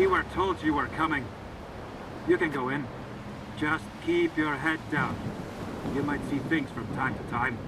You were told you were coming. You can go in. Just keep your head down. You might see things from time to time.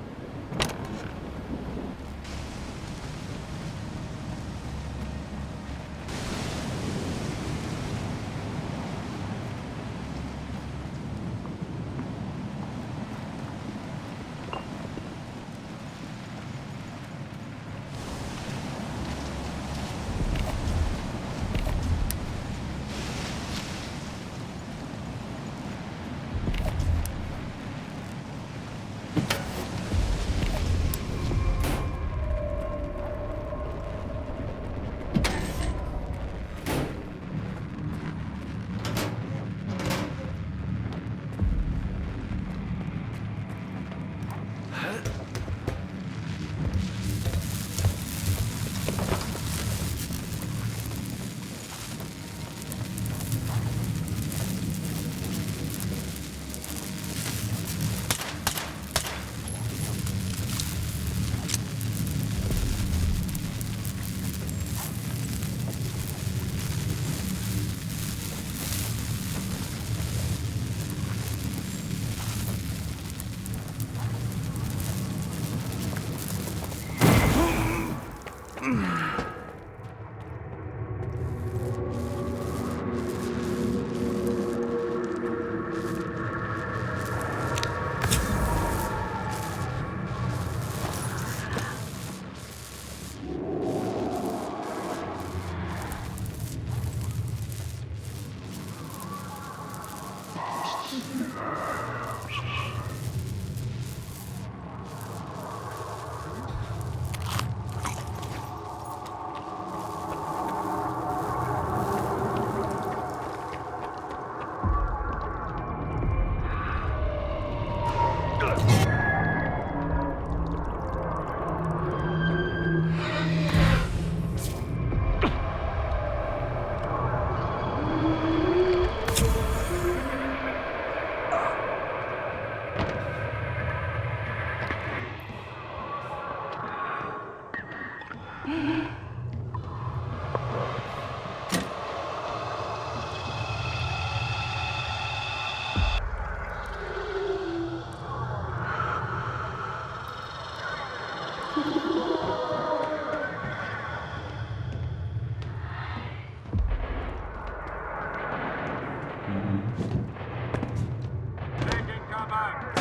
Taking cover!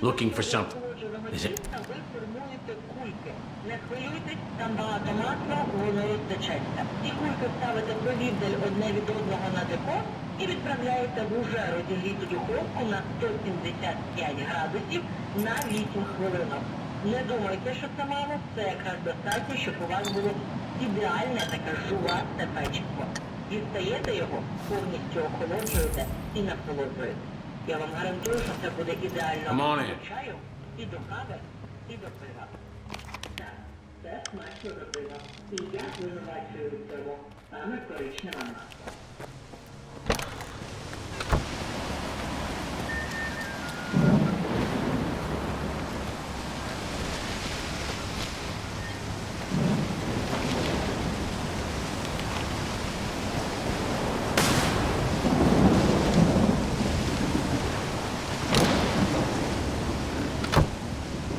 Looking for something. Is it? Ви формуєте кульки. Не хвилюйтесь, там багато масла, воно розтечеться. Ці кульки ставите повіддаль одне від одного на деко і відправляєте в уже розігріту духовку на 175 градусів на 8 хвилинок. Не думайте, що це мало, це якраз достатньо, щоб у вас було ідеальне таке жувасте печиво. Дістаєте його, повністю охолоджуєте і насолоджуєте. Я вам гарантую, що це буде ідеально до чаю, і до кави, і до пива. Так, це смачно до пива. І я звинувачую в цьому саме коричнева маса.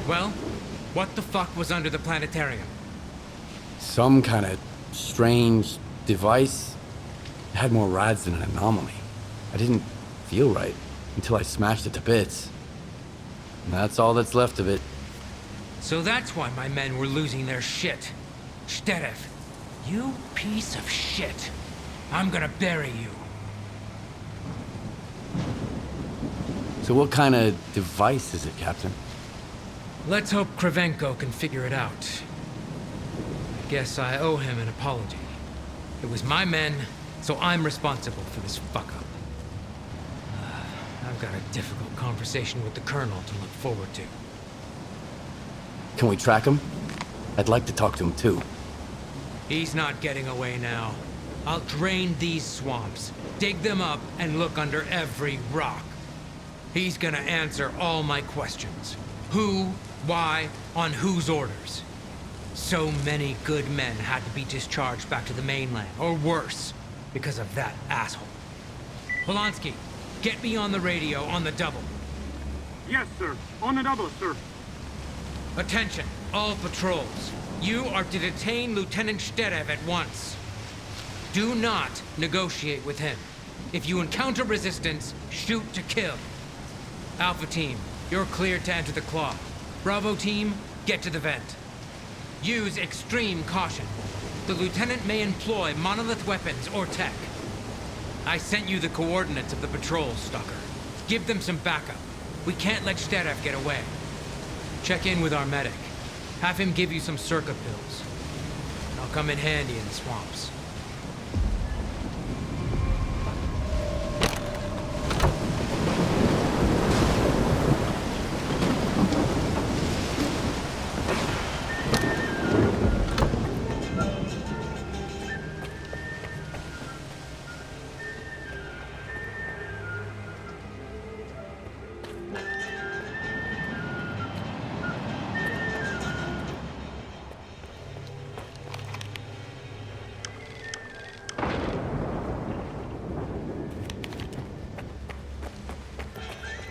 Well, what the fuck was under the planetarium? Some kind of strange device. It had more rads than an anomaly. I didn't feel right until I smashed it to bits. And that's all that's left of it. So that's why my men were losing their shit. Sterev, you piece of shit. I'm gonna bury you. So what kind of device is it, Captain? Let's hope Kravenko can figure it out. I guess I owe him an apology. It was my men, so I'm responsible for this fuck-up. I've got a difficult conversation with the Colonel to look forward to. Can we track him? I'd like to talk to him too. He's not getting away now. I'll drain these swamps, dig them up, and look under every rock. He's gonna answer all my questions. Who, why, on whose orders? So many good men had to be discharged back to the mainland, or worse, because of that asshole. Polanski, get me on the radio on the double. Yes, sir. On the double, sir. Attention, all patrols. You are to detain Lieutenant Sterev at once. Do not negotiate with him. If you encounter resistance, shoot to kill. Alpha Team, you're cleared to enter the claw. Bravo Team, get to the vent. Use extreme caution. The Lieutenant may employ monolith weapons or tech. I sent you the coordinates of the patrol, Stalker. Give them some backup. We can't let Sterev get away. Check in with our medic. Have him give you some circa pills. I'll come in handy in the swamps.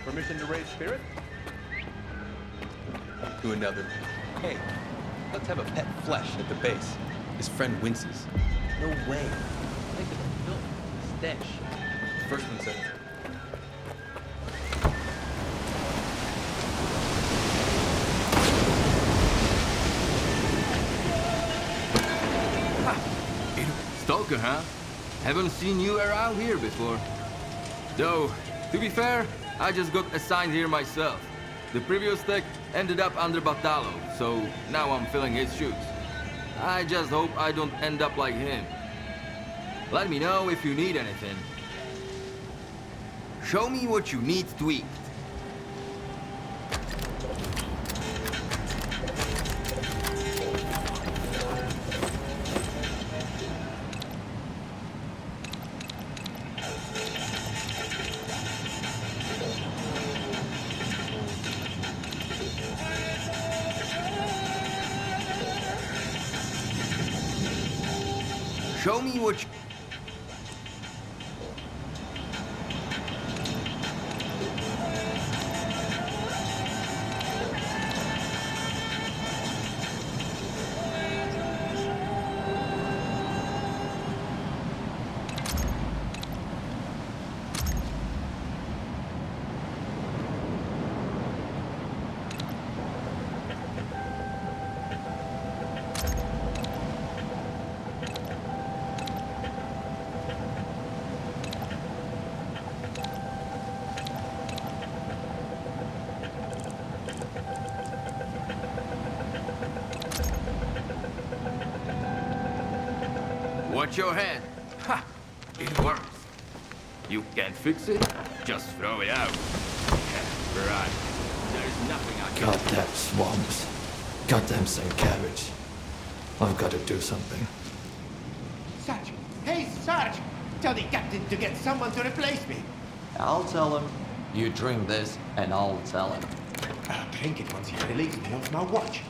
Permission to raise spirit? To another. Hey, let's have a pet flesh at the base. His friend winces. No way. Think of the filth, the stench. First one said. Stalker, huh? Haven't seen you around here before. Though, to be fair, I just got assigned here myself. The previous tech ended up under Batalo, so now I'm filling his shoes. I just hope I don't end up like him. Let me know if you need anything. Show me what you need tweaked. Show me what you... Watch your head. Ha! It works. You can't fix it? Just throw it out. Yeah, right. There's nothing I can... Goddamn swamps. Goddamn St. Cabbage. I've got to do something. Sarge! Hey, Sarge! Tell the captain to get someone to replace me. I'll tell him. You drink this, and I'll tell him. I'll drink it once he releases me off my watch.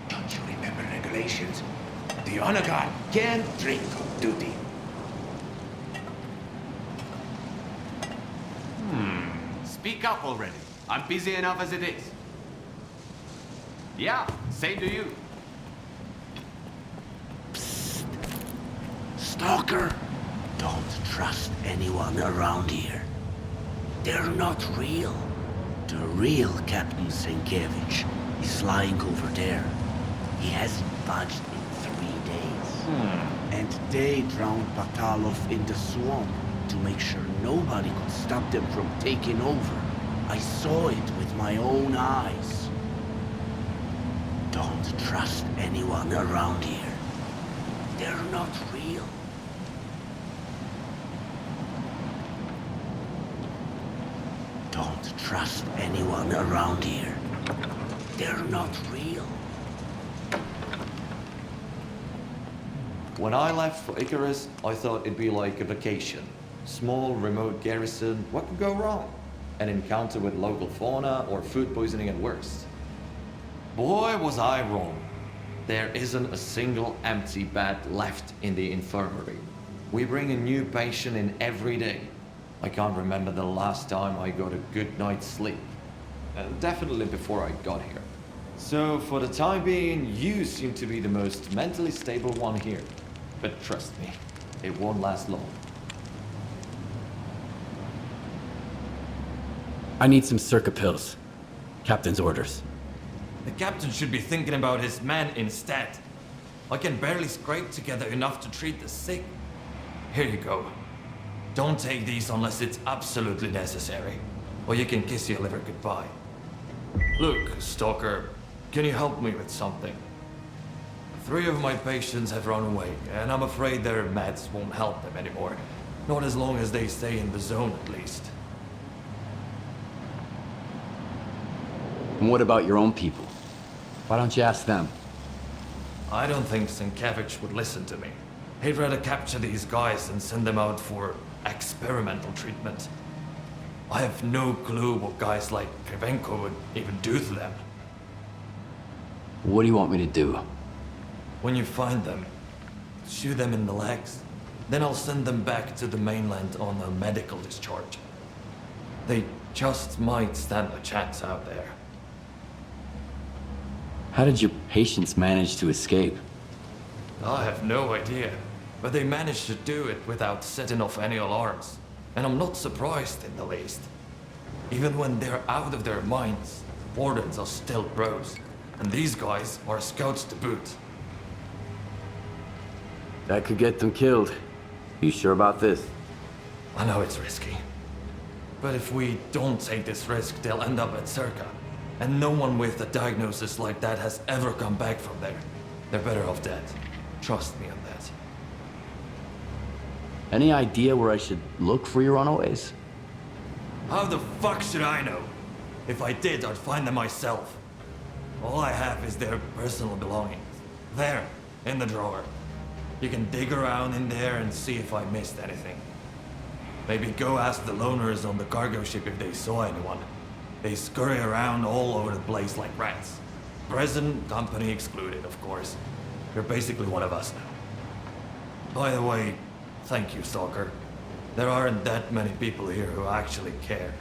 Don't you remember regulations? The honor guard can't drink on duty. Speak up already. I'm busy enough as it is. Yeah, same to you. Stalker, don't trust anyone around here. They're not real. The real Captain Sienkiewicz is lying over there. He hasn't budged in 3 days. And they drowned Batalov in the swamp to make sure nobody could stop them from taking over. I saw it with my own eyes. Don't trust anyone around here. They're not real. Don't trust anyone around here. They're not real. When I left for Icarus, I thought it'd be like a vacation. Small, remote garrison, what could go wrong? An encounter with local fauna or food poisoning at worst. Boy, was I wrong. There isn't a single empty bed left in the infirmary. We bring a new patient in every day. I can't remember the last time I got a good night's sleep. Definitely before I got here. So for the time being, you seem to be the most mentally stable one here. But trust me, it won't last long. I need some Circa pills. Captain's orders. The captain should be thinking about his men instead. I can barely scrape together enough to treat the sick. Here you go. Don't take these unless it's absolutely necessary, or you can kiss your liver goodbye. Look, Stalker, can you help me with something? 3 of my patients have run away, and I'm afraid their meds won't help them anymore. Not as long as they stay in the zone, at least. And what about your own people? Why don't you ask them? I don't think Sienkiewicz would listen to me. He'd rather capture these guys and send them out for experimental treatment. I have no clue what guys like Krivenko would even do to them. What do you want me to do? When you find them, shoot them in the legs. Then I'll send them back to the mainland on a medical discharge. They just might stand a chance out there. How did your patients manage to escape? I have no idea, but they managed to do it without setting off any alarms. And I'm not surprised in the least. Even when they're out of their minds, wardens are still bros. And these guys are scouts to boot. That could get them killed. You sure about this? I know it's risky. But if we don't take this risk, they'll end up at Circa. And no one with a diagnosis like that has ever come back from there. They're better off dead. Trust me on that. Any idea where I should look for your runaways? How the fuck should I know? If I did, I'd find them myself. All I have is their personal belongings. There, in the drawer. You can dig around in there and see if I missed anything. Maybe go ask the loners on the cargo ship if they saw anyone. They scurry around all over the place like rats. Present company excluded, of course. You're basically one of us now. By the way, thank you, Stalker. There aren't that many people here who actually care.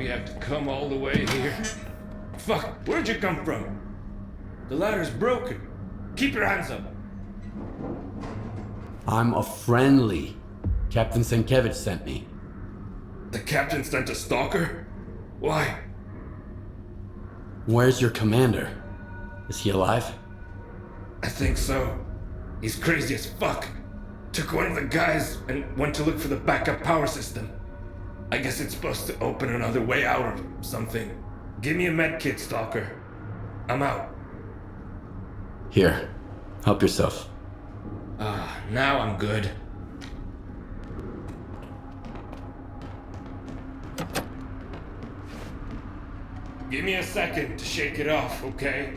we have to come all the way here? Fuck, where'd you come from? The ladder's broken. Keep your hands up. I'm a friendly. Captain Sienkiewicz sent me. The captain sent a stalker? Why? Where's your commander? Is he alive? I think so. He's crazy as fuck. Took one of the guys and went to look for the backup power system. I guess it's supposed to open another way out or something. Give me a med kit, Stalker. I'm out. Here, help yourself. Now I'm good. Give me a second to shake it off, okay?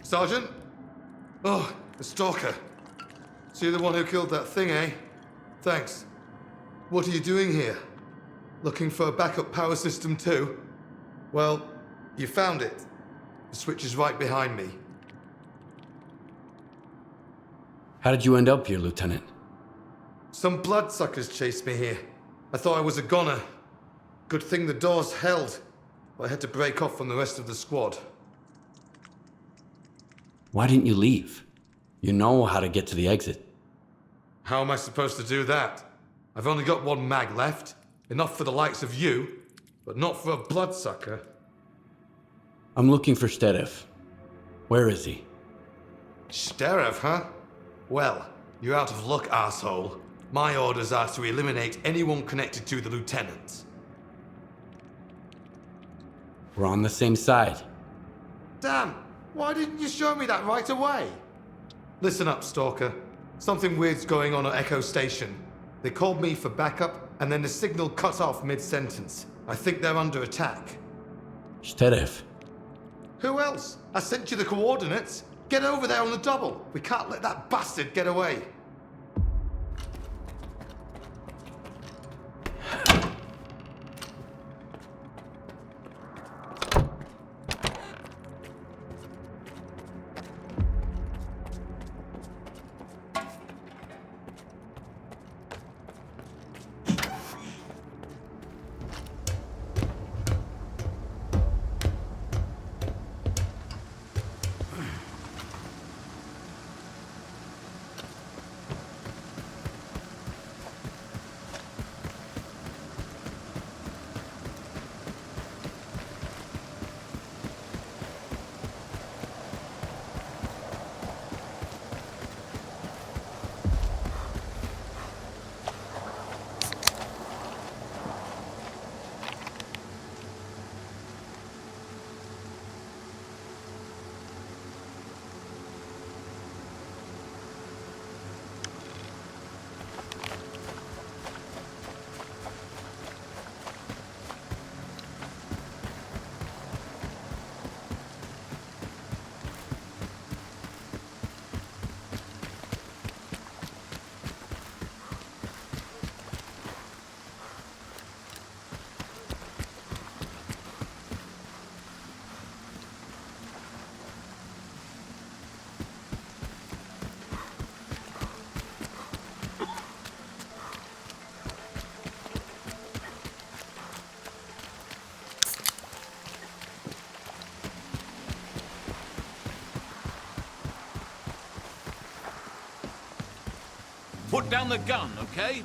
Sergeant? Oh, the Stalker. So you're the one who killed that thing, eh? Thanks. What are you doing here? Looking for a backup power system too? Well, you found it. The switch is right behind me. How did you end up here, Lieutenant? Some bloodsuckers chased me here. I thought I was a goner. Good thing the doors held. But I had to break off from the rest of the squad. Why didn't you leave? You know how to get to the exit. How am I supposed to do that? I've only got one mag left. Enough for the likes of you, but not for a bloodsucker. I'm looking for Sterev. Where is he? Sterev, huh? Well, you're out of luck, asshole. My orders are to eliminate anyone connected to the lieutenant. We're on the same side. Damn! Why didn't you show me that right away? Listen up, Stalker. Something weird's going on at Echo Station. They called me for backup, and then the signal cut off mid-sentence. I think they're under attack. Sterev. Who else? I sent you the coordinates. Get over there on the double. We can't let that bastard get away. Put down the gun, okay?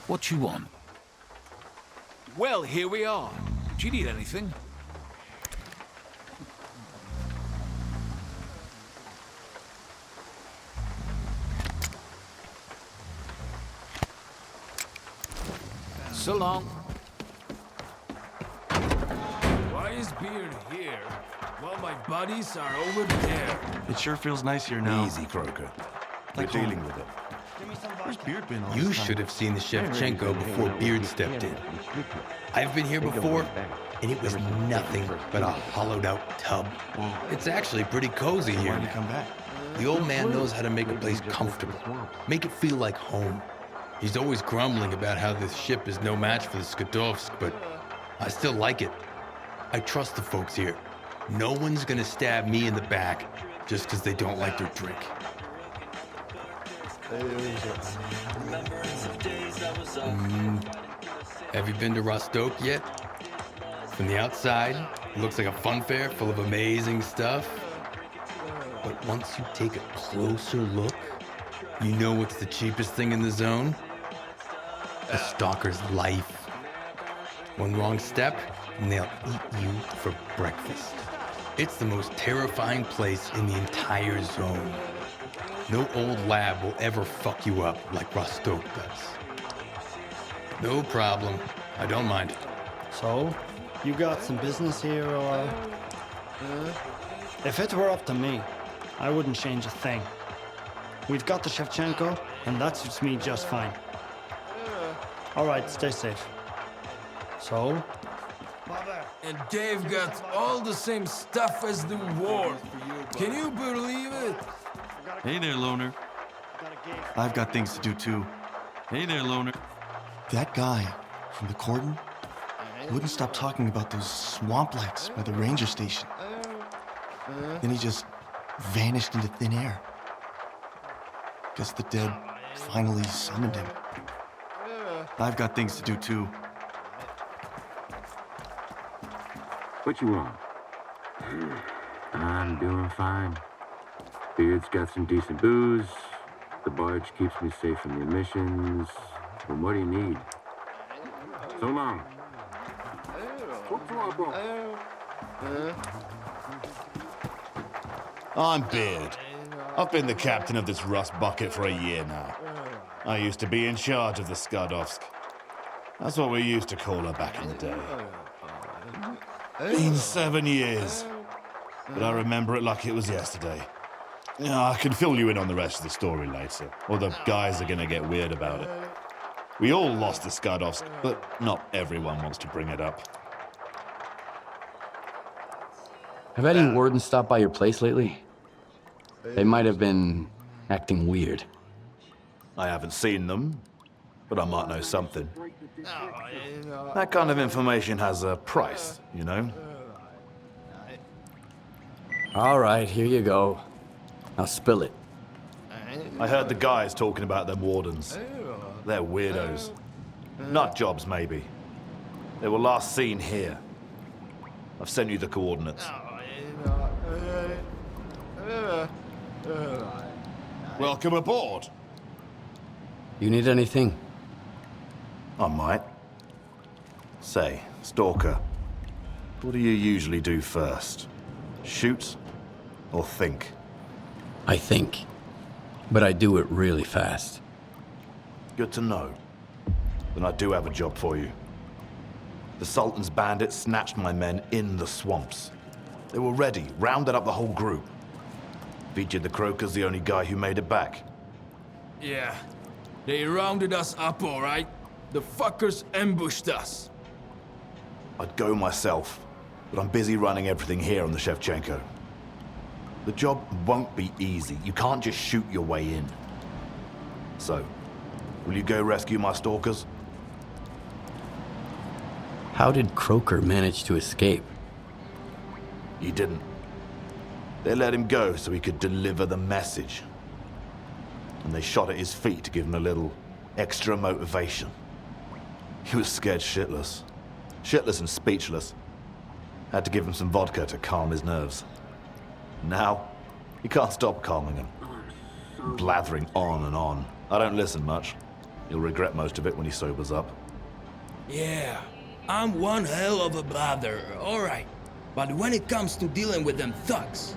What you want? Well, here we are. Do you need anything? So long. Why is Beard here while my buddies are over there? It sure feels nice here now. Easy, Croker. Like We're dealing with it. Where's Beard been all You this time? should have seen the Shevchenko before Beard stepped in. I've been here before, and it was nothing but a hollowed-out tub. It's actually pretty cozy here. Why'd you come back? The old man knows how to make a place comfortable, make it feel like home. He's always grumbling about how this ship is no match for the Skadovsk, but I still like it. I trust the folks here. No one's gonna stab me in the back just because they don't like their drink. Have you been to Rostok yet? From the outside, it looks like a fun fair full of amazing stuff. But once you take a closer look, you know what's the cheapest thing in the zone? A stalker's life. One wrong step, and they'll eat you for breakfast. It's the most terrifying place in the entire zone. No old lab will ever fuck you up like Rostok does. No problem. I don't mind. So, you got some business here, or... If it were up to me, I wouldn't change a thing. We've got the Shevchenko, and that suits me just fine. All right, stay safe. So? And they've got all the same stuff as the war. Can you believe it? Hey there, loner. I've got things to do too. Hey there, loner. That guy from the cordon wouldn't stop talking about those swamp lights by the ranger station. Then he just vanished into thin air. Guess the dead finally summoned him. I've got things to do too. What you want? I'm doing fine. Beard's got some decent booze. The barge keeps me safe from the emissions. But what do you need? So long. I'm Beard. I've been the captain of this rust bucket for a year now. I used to be in charge of the Skadovsk. That's what we used to call her back in the day. Been 7 years, but I remember it like it was yesterday. Yeah, I can fill you in on the rest of the story later, or the guys are gonna get weird about it. We all lost the Skadovsk, but not everyone wants to bring it up. Have any wardens stopped by your place lately? They might have been acting weird. I haven't seen them, but I might know something. That kind of information has a price, you know? All right, here you go. Now spill it. I heard the guys talking about them wardens. They're weirdos. Nut jobs, maybe. They were last seen here. I've sent you the coordinates. Welcome aboard. You need anything? I might. Say, Stalker, what do you usually do first? Shoot or think? I think. But I do it really fast. Good to know. Then I do have a job for you. The Sultan's bandits snatched my men in the swamps. They were ready, rounded up the whole group. Featured the Croker's the only guy who made it back. Yeah, they rounded us up, all right. The fuckers ambushed us. I'd go myself, but I'm busy running everything here on the Shevchenko. The job won't be easy. You can't just shoot your way in. So, will you go rescue my stalkers? How did Croker manage to escape? He didn't. They let him go so he could deliver the message. And they shot at his feet to give him a little extra motivation. He was scared shitless. Shitless and speechless. Had to give him some vodka to calm his nerves. Now, he can't stop calming him. Blathering on and on. I don't listen much. He'll regret most of it when he sobers up. Yeah, I'm one hell of a blather, all right. But when it comes to dealing with them thugs...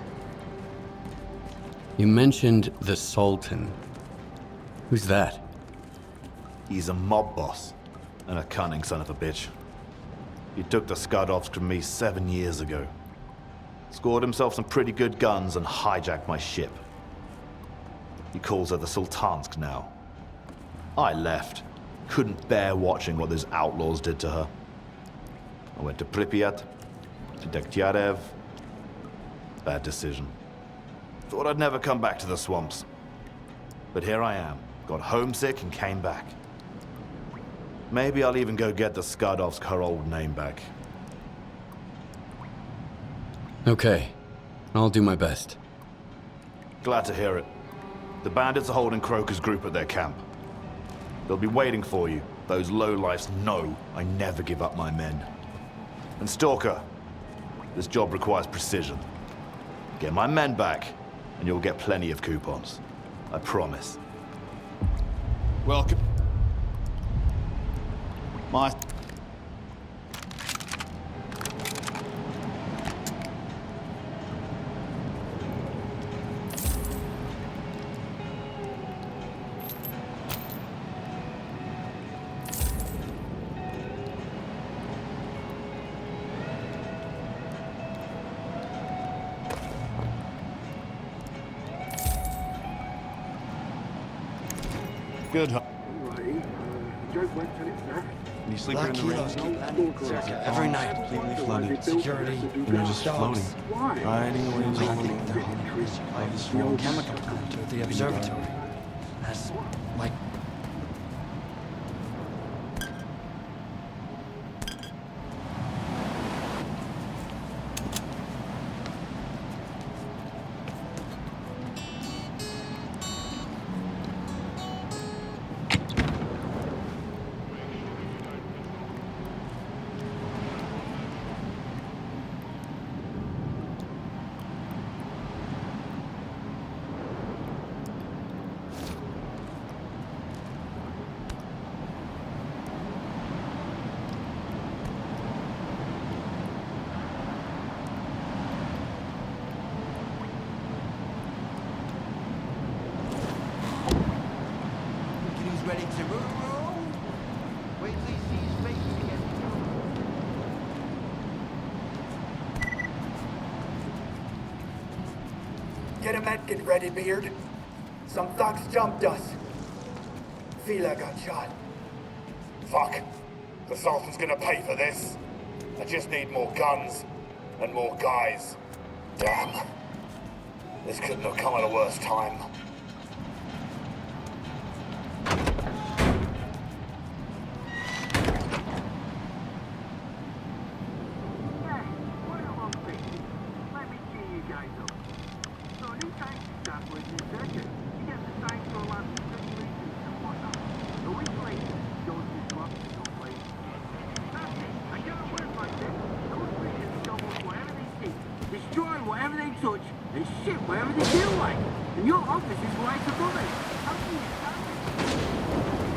You mentioned the Sultan. Who's that? He's a mob boss. And a cunning son of a bitch. He took the Skadovsk from me 7 years ago. Scored himself some pretty good guns and hijacked my ship. He calls her the Sultansk now. I left. Couldn't bear watching what those outlaws did to her. I went to Pripyat, to Dektyarev. Bad decision. Thought I'd never come back to the swamps. But here I am. Got homesick and came back. Maybe I'll even go get the Skadovsk her old name back. Okay. I'll do my best. Glad to hear it. The bandits are holding Croker's group at their camp. They'll be waiting for you. Those lowlifes know I never give up my men. And Stalker, this job requires precision. Get my men back, and you'll get plenty of coupons. I promise. Welcome. My... Good. Joke won't tell itself. And you sleep Black here in the rain? kilos keep landing in Circa every night. Completely flooded. Security, And you're just dogs. floating. Riding away into the Landing wind. their hunger as you climb Of the the small swamps. chemical plant or the observatory. As, like, Who's ready to roll? Wait till you see his face again. Get a medkit ready, Beard. Some thugs jumped us. Fila got shot. Fuck. The Sultan's gonna pay for this. I just need more guns and more guys. Damn. This couldn't have come at a worse time. Destroy whatever they touch and shit wherever they feel like. And your office is right above it. How can you stand it?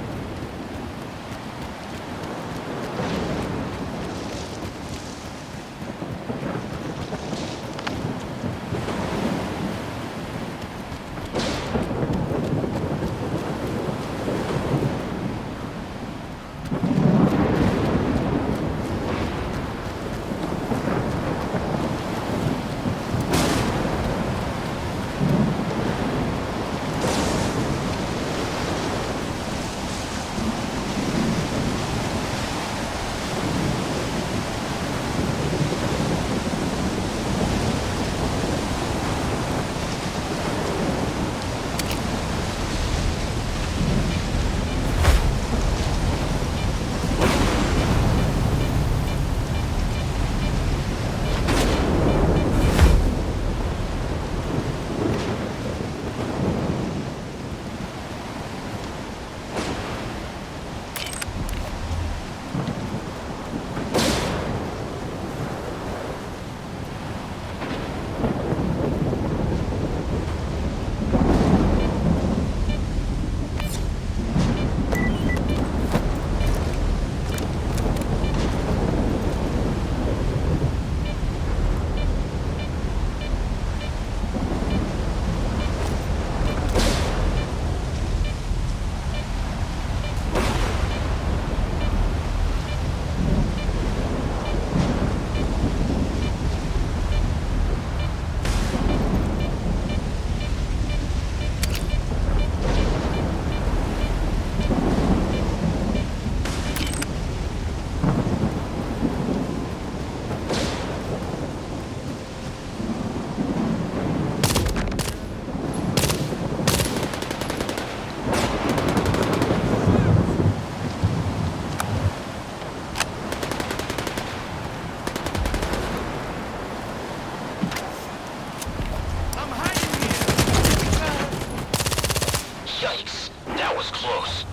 Yikes, that was close.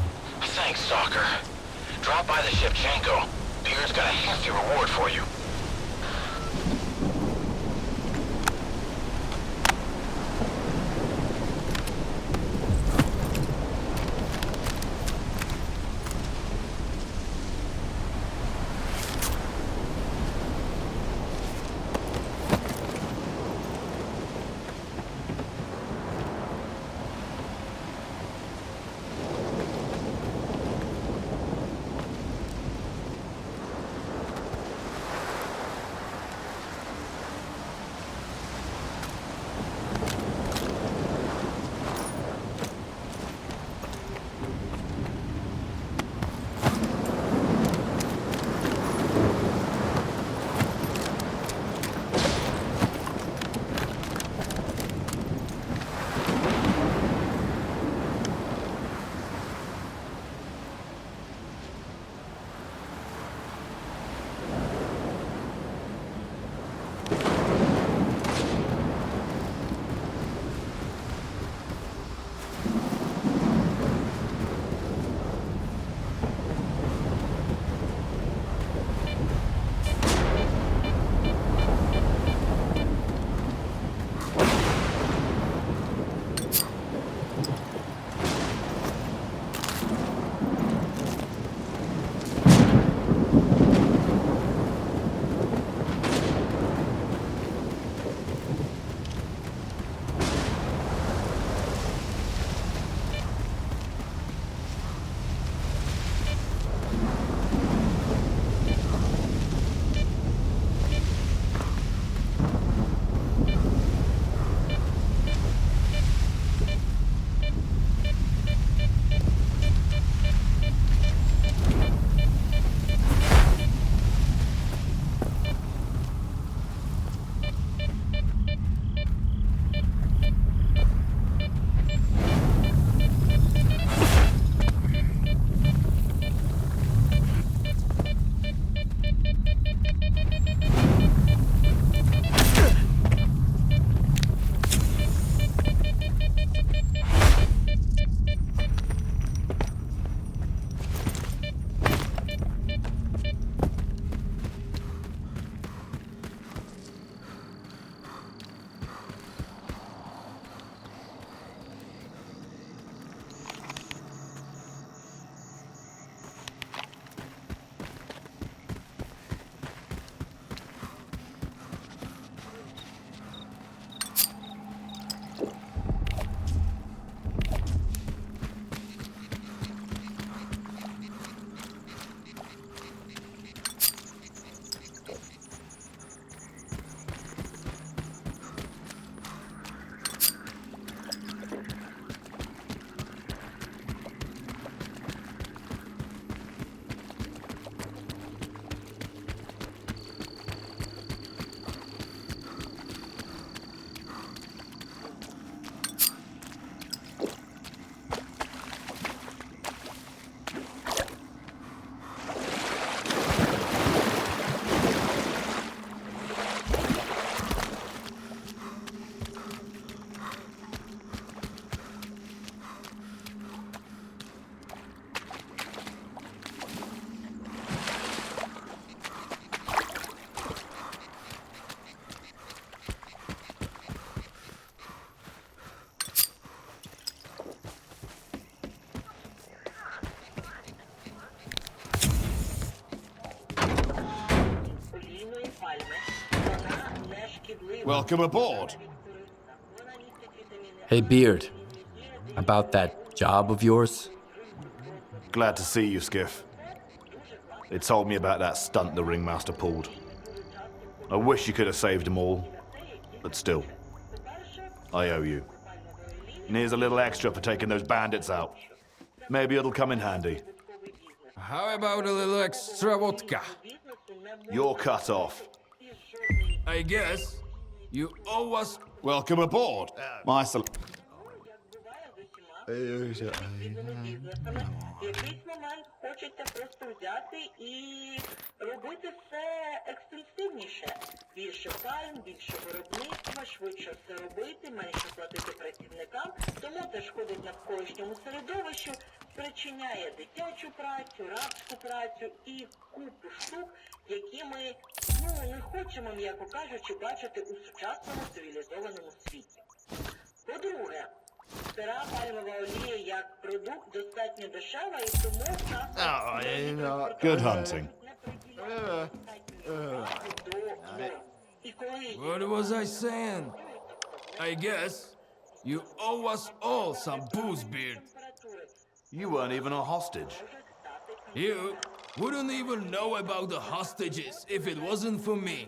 Thanks, Stalker. Drop by the Shevchenko. Beard's got a hefty reward for you. Welcome aboard. Hey, Beard. About that job of yours? Glad to see you, Skiff. They told me about that stunt the ringmaster pulled. I wish you could have saved them all, but still, I owe you. And here's a little extra for taking those bandits out. Maybe it'll come in handy. How about a little extra vodka? You're cut off. I guess you owe us. Welcome aboard. Якийсь момент хочеться просто взяти і робити все екстенсивніше. Більше пальм, більше виробництва, швидше все робити, менше платити працівникам. Тому це шкодить навколишньому середовищу, спричиняє дитячу працю, рабську працю і купу штук, які ми, не хочемо, м'яко кажучи, бачити у сучасному цивілізованому світі. По-друге, сира пальмова олія як продукт достатньо дешева і тому Good hunting. What was I saying? I guess you owe us all some booze, Beard. You weren't even a hostage. You wouldn't even know about the hostages if it wasn't for me.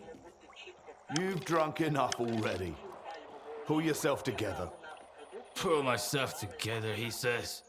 You've drunk enough already. Pull yourself together. Pull myself together, he says.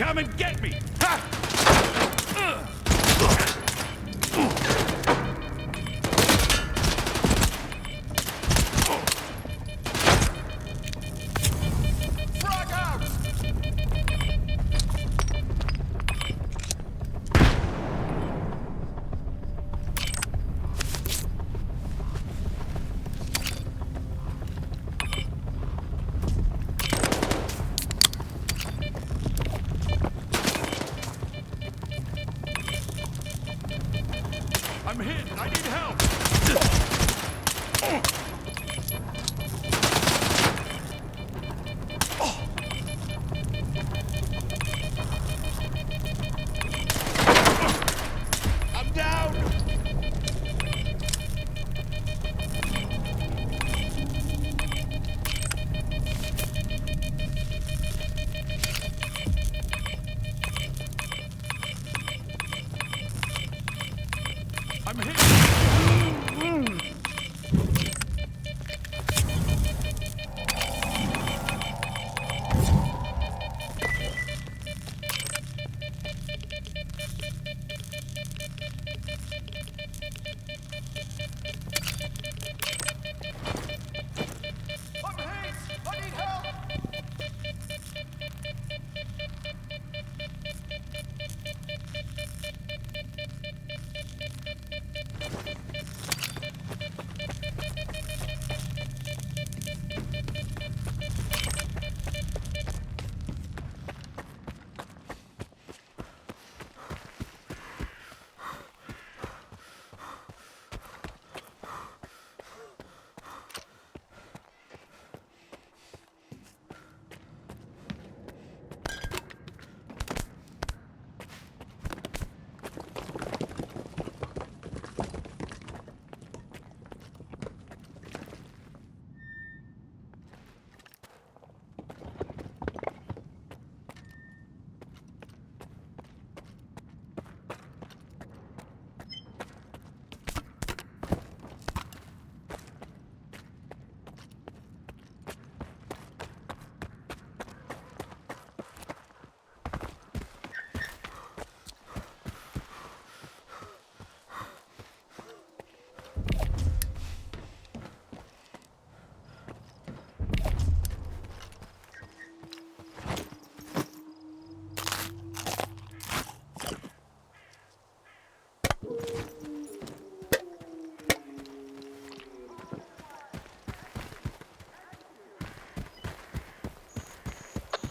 Come and get me! Ha! Frog out! I'm hit! I need help! I'm down! I'm hit!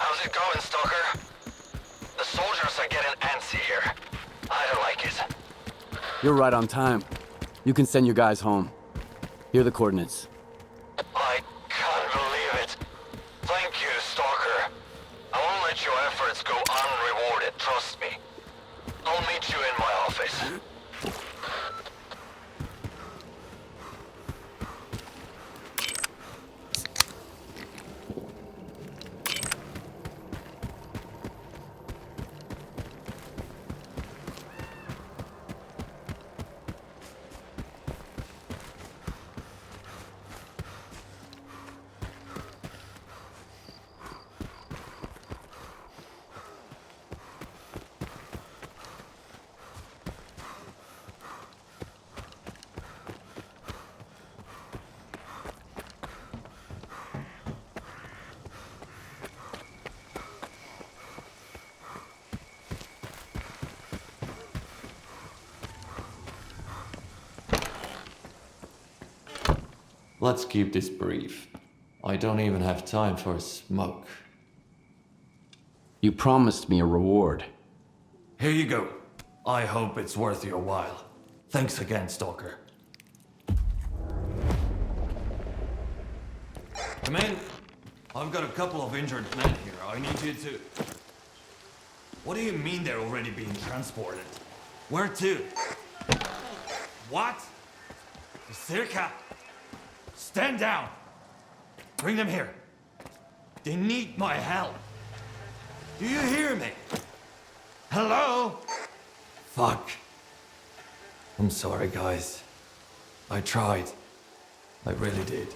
How's it going, Stalker? The soldiers are getting antsy here. I don't like it. You're right on time. You can send your guys home. Here are the coordinates. I can't believe it. Thank you, Stalker. I won't let your efforts go unrewarded, trust me. I'll meet you in my office. Let's keep this brief. I don't even have time for a smoke. You promised me a reward. Here you go. I hope it's worth your while. Thanks again, Stalker. Come in. I've got a couple of injured men here. I need you to... What do you mean they're already being transported? Where to? What? Circa? Stand down! Bring them here. They need my help. Do you hear me? Hello? Fuck. I'm sorry, guys. I tried. I really did.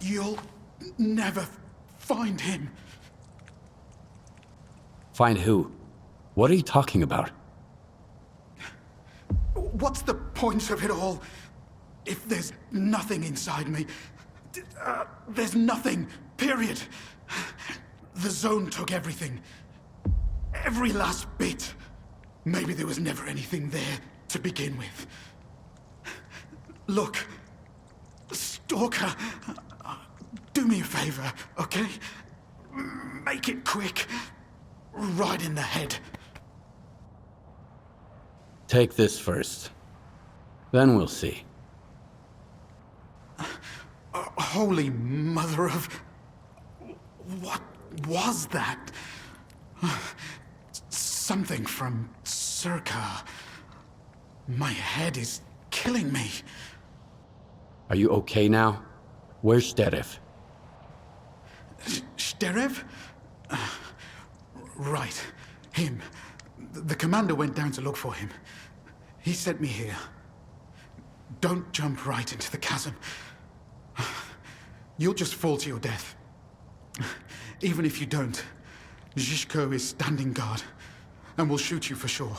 You'll never find him. Find who? What are you talking about? What's the point of it all? If there's nothing inside me, there's nothing, period. The zone took everything. Every last bit. Maybe there was never anything there to begin with. Look, Stalker, do me a favor, okay? Make it quick. Right in the head. Take this first. Then we'll see. Holy mother of... What was that? Something from Circa. My head is killing me. Are you okay now? Where's Sheriff? Sheriff? Right. Him. The commander went down to look for him. He sent me here. Don't jump right into the chasm. You'll just fall to your death. Even if you don't, Zhishko is standing guard and will shoot you for sure.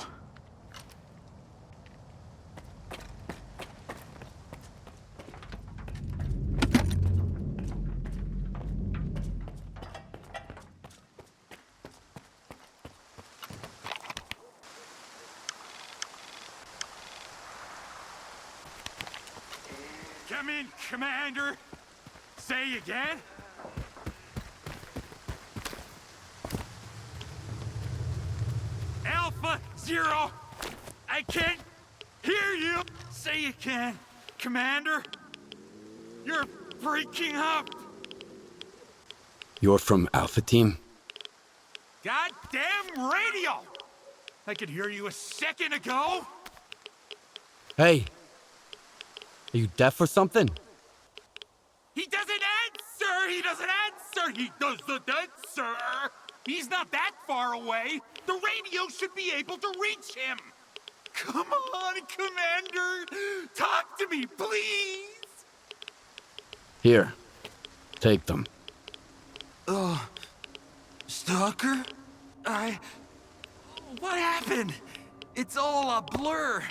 Come in, Commander. Say again? Alpha Zero, I can't hear you. Say again, Commander. You're breaking up. You're from Alpha Team? Goddamn radio! I could hear you a second ago. Hey! Are you deaf or something? He doesn't answer! He doesn't answer! He doesn't answer! He's not that far away! The radio should be able to reach him! Come on, Commander! Talk to me, please! Here. Take them. Stalker? What happened? It's all a blur.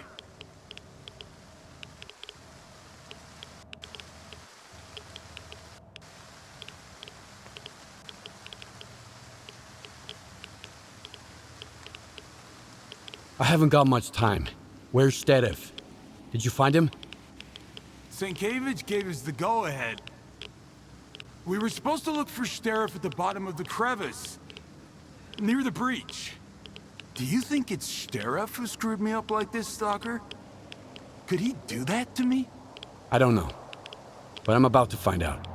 I haven't got much time. Where's Sheriff? Did you find him? Sienkiewicz gave us the go-ahead. We were supposed to look for Sheriff at the bottom of the crevice, near the breach. Do you think it's Sheriff who screwed me up like this, Stalker? Could he do that to me? I don't know. But I'm about to find out.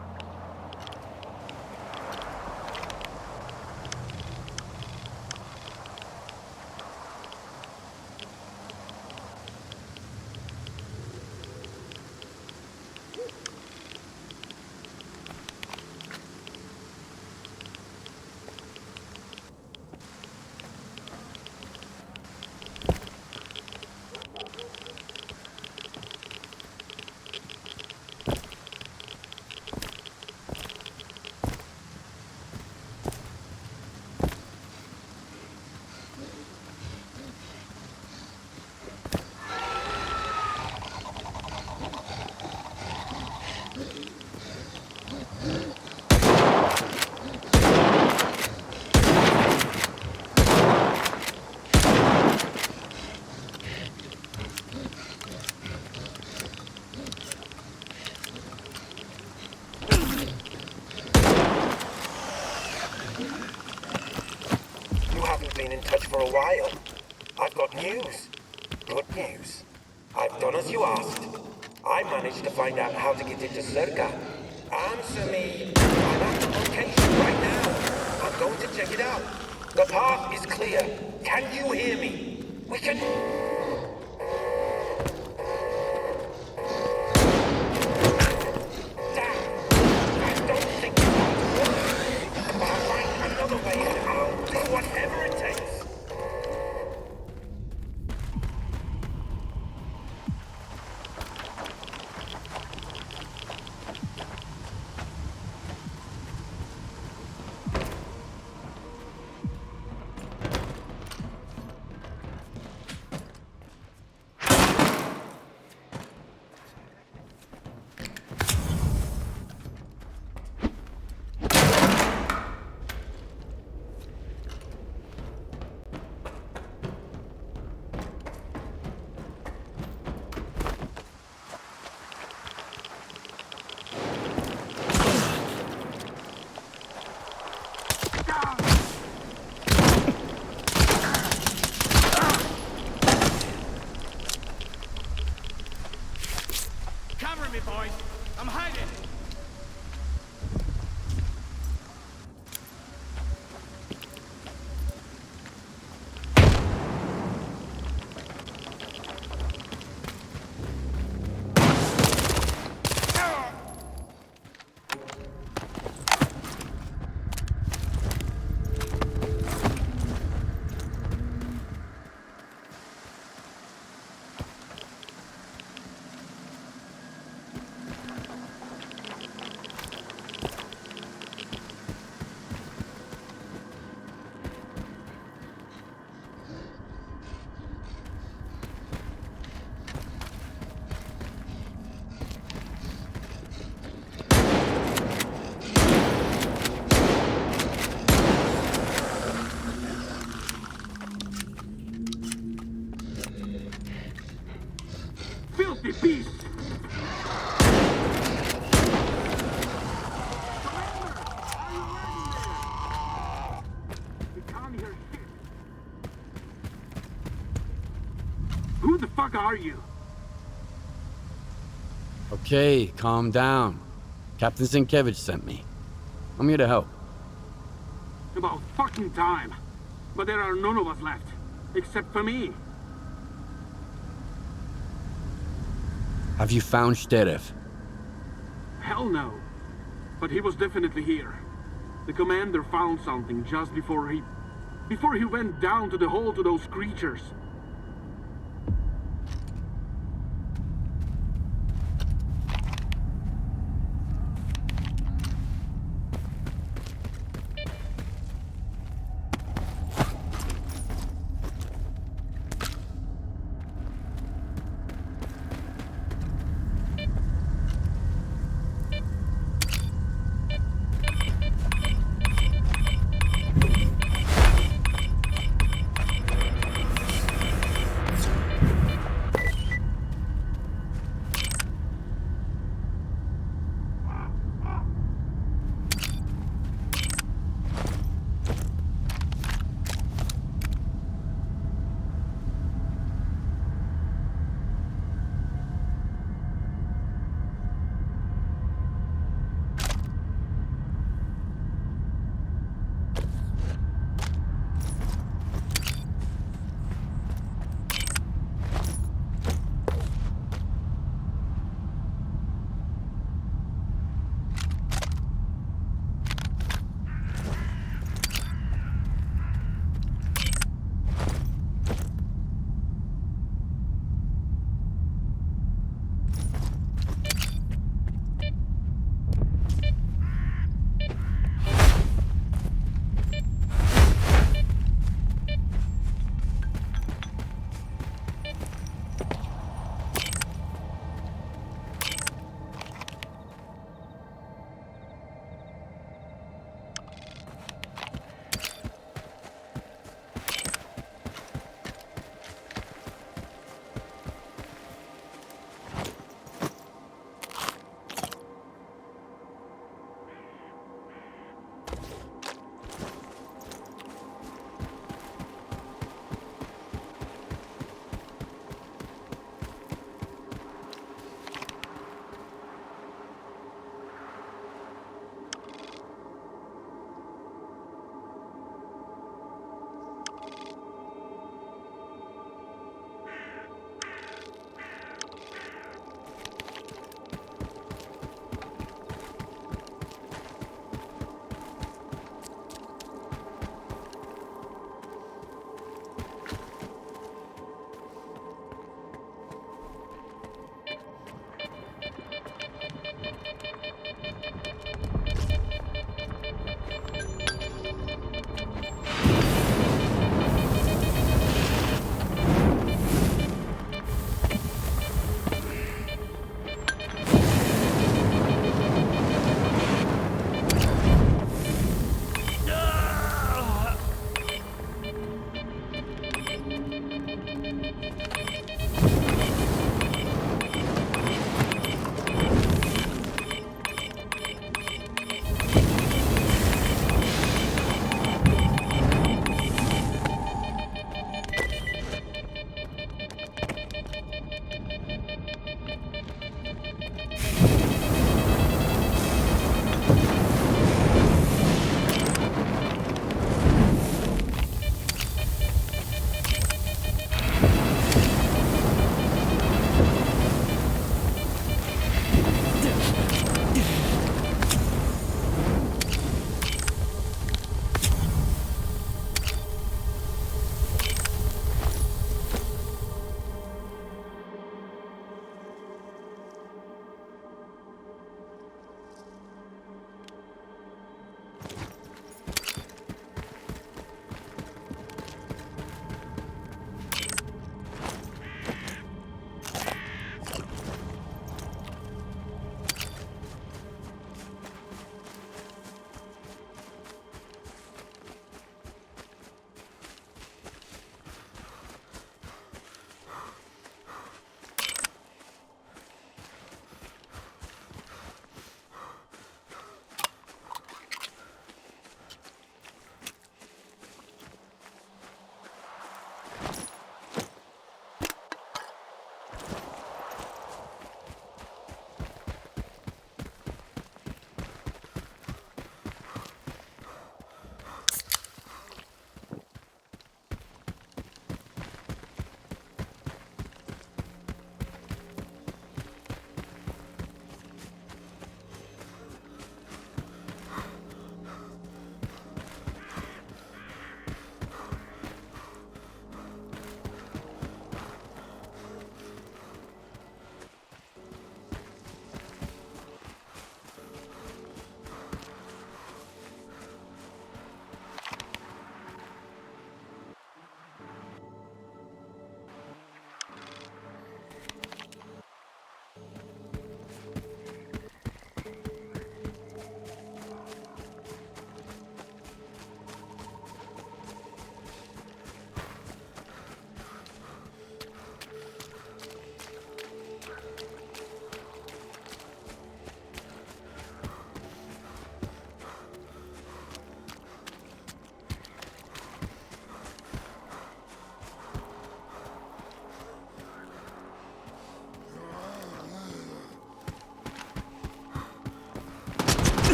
Been in touch for a while. I've got news. Good news. I've done as you asked. I managed to find out how to get into Circa. Answer me. I'm at the location right now. I'm going to check it out. The path is clear. Can you hear me? We can... Whatever it takes. boys. I'm hiding. Filthy beast! You can't hear shit. Who the fuck are you? Okay, calm down. Captain Sienkiewicz sent me. I'm here to help. About fucking time. But there are none of us left. Except for me. Have you found Sheriff? Hell no. But he was definitely here. The commander found something just before he went down to the hole to those creatures.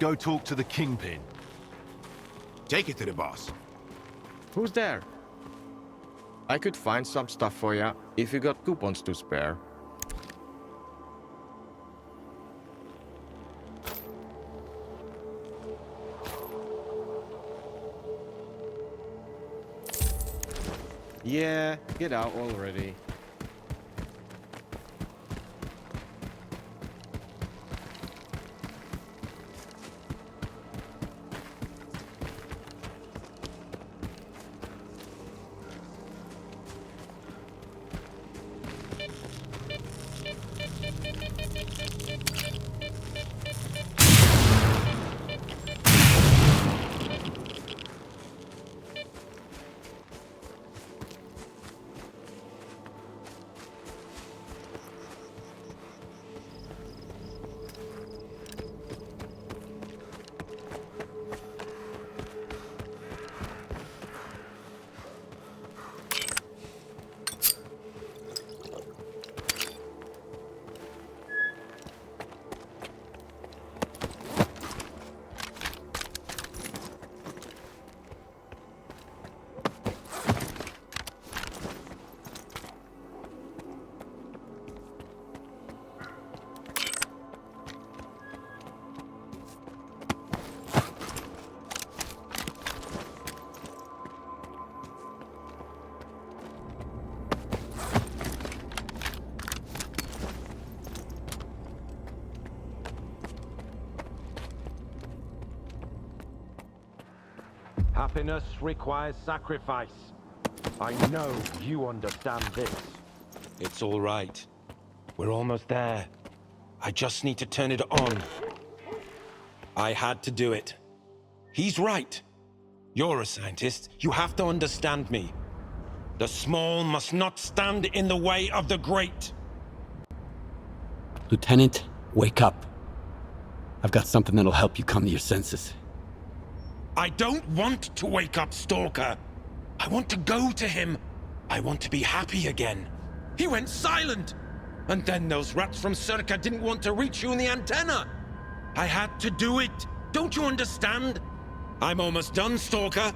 go talk to the Kingpin. Take it to the boss. Who's there? I could find some stuff for ya if you got coupons to spare. Yeah, get out already. Happiness requires sacrifice. I know you understand this. It's all right. We're almost there. I just need to turn it on. I had to do it. He's right. You're a scientist. You have to understand me. The small must not stand in the way of the great. Lieutenant, wake up. I've got something that'll help you come to your senses. I don't want to wake up Stalker. I want to go to him. I want to be happy again. He went silent. And then those rats from Circa didn't want to reach you in the antenna. I had to do it. Don't you understand? I'm almost done, Stalker.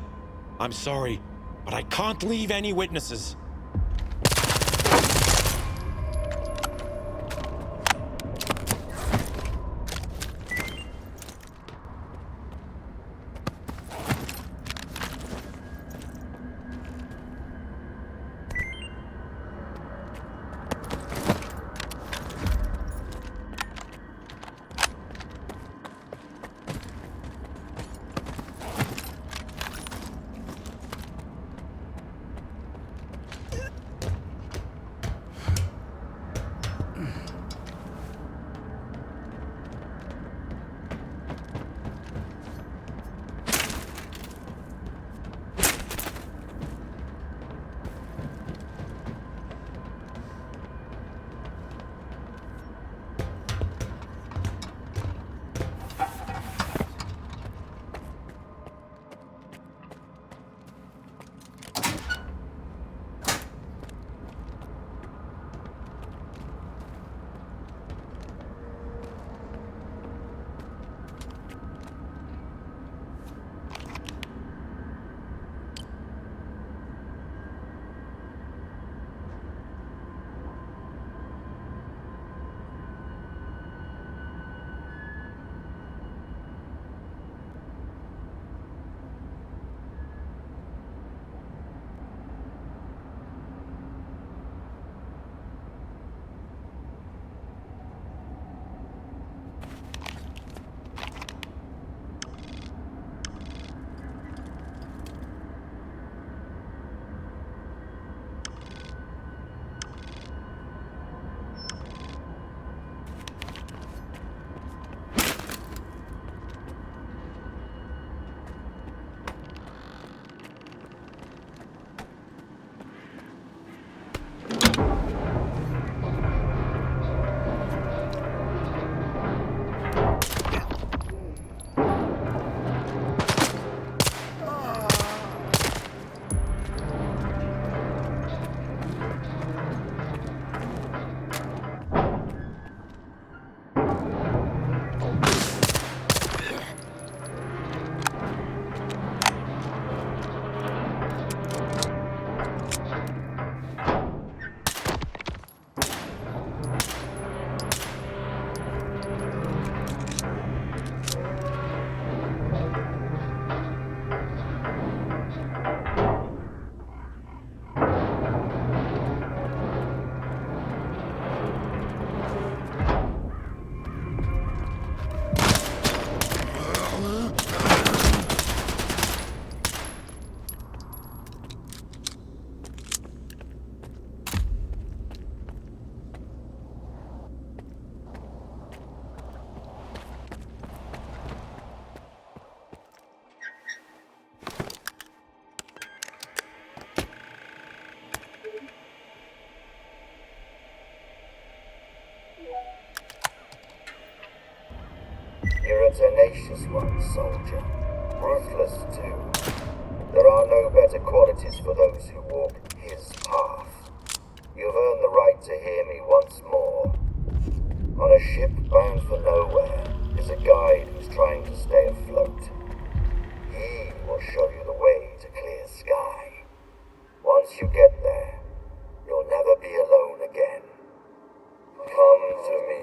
I'm sorry, but I can't leave any witnesses. tenacious one, soldier. Ruthless, too. There are no better qualities for those who walk his path. You've earned the right to hear me once more. On a ship bound for nowhere is a guide who's trying to stay afloat. He will show you the way to clear sky. Once you get there, you'll never be alone again. Come to me.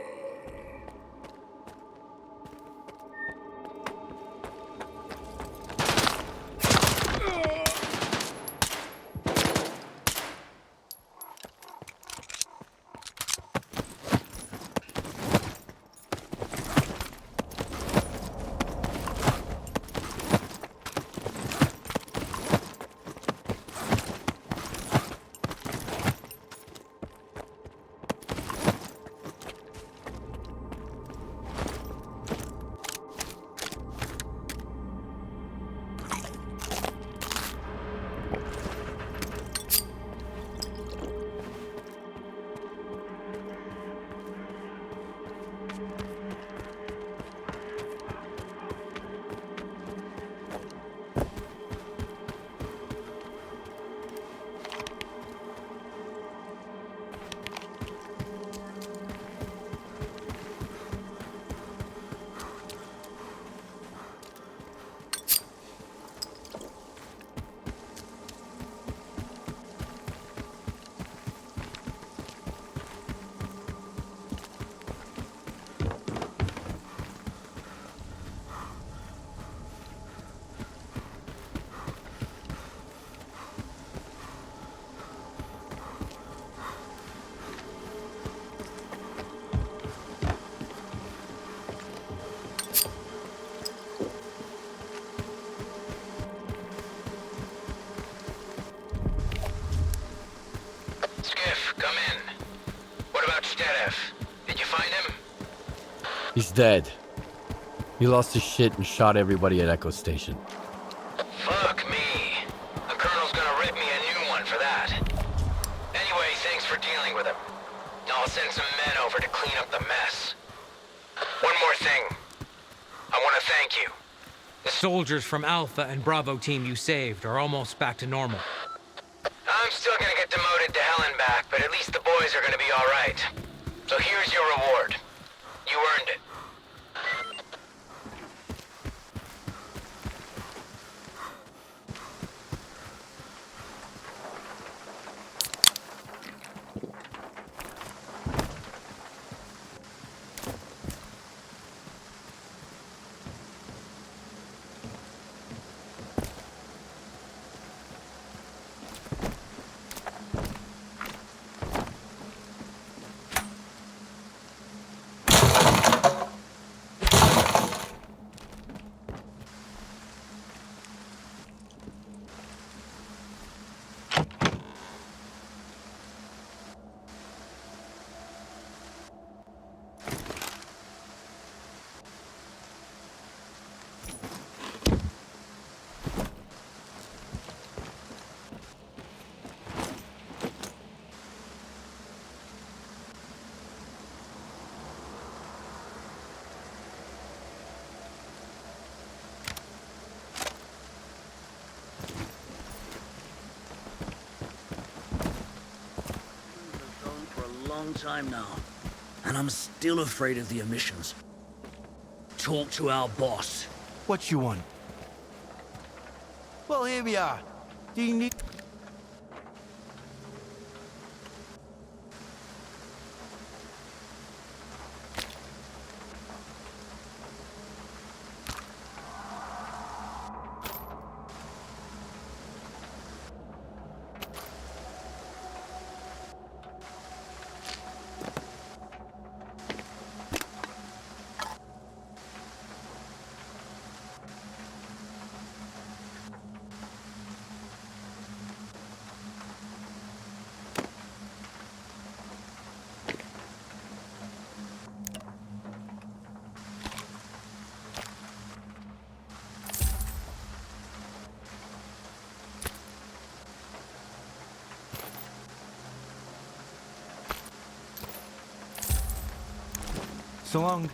He's dead. He lost his shit and shot everybody at Echo Station. Fuck me. The colonel's gonna rip me a new one for that. Anyway, thanks for dealing with him. I'll send some men over to clean up the mess. One more thing. I want to thank you. The soldiers from Alpha and Bravo team you saved are almost back to normal. I'm still gonna get demoted to hell and back, but at least the boys are gonna be alright. So here's your reward. You earned it. Long time now, and I'm still afraid of the emissions. Talk to our boss. What you want? Well, here we are. Do you need... So long.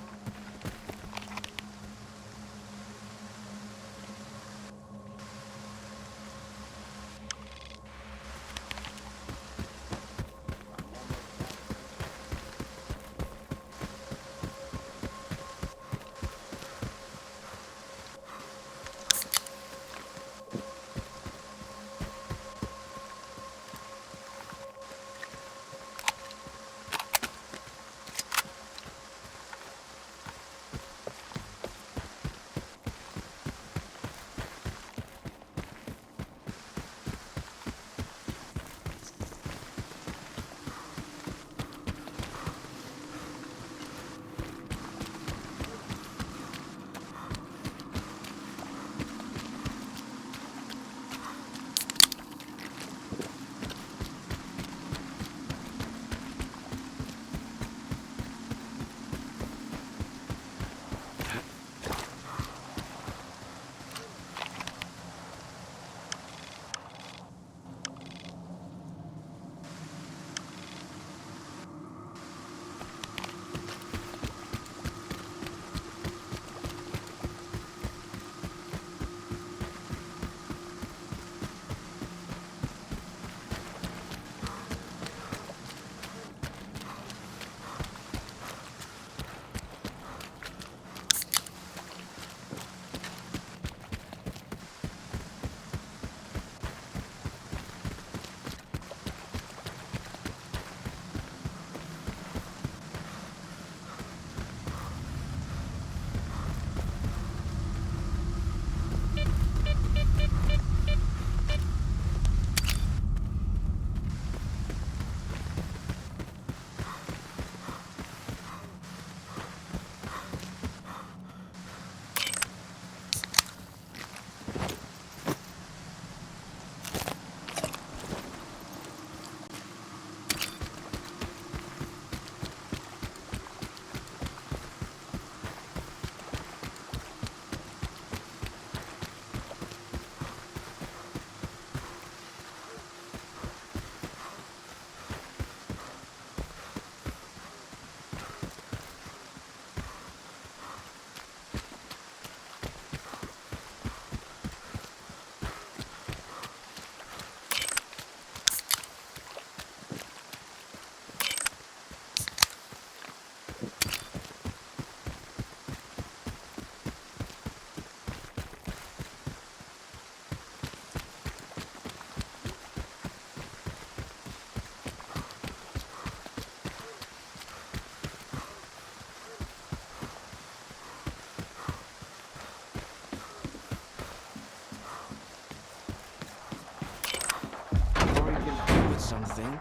something.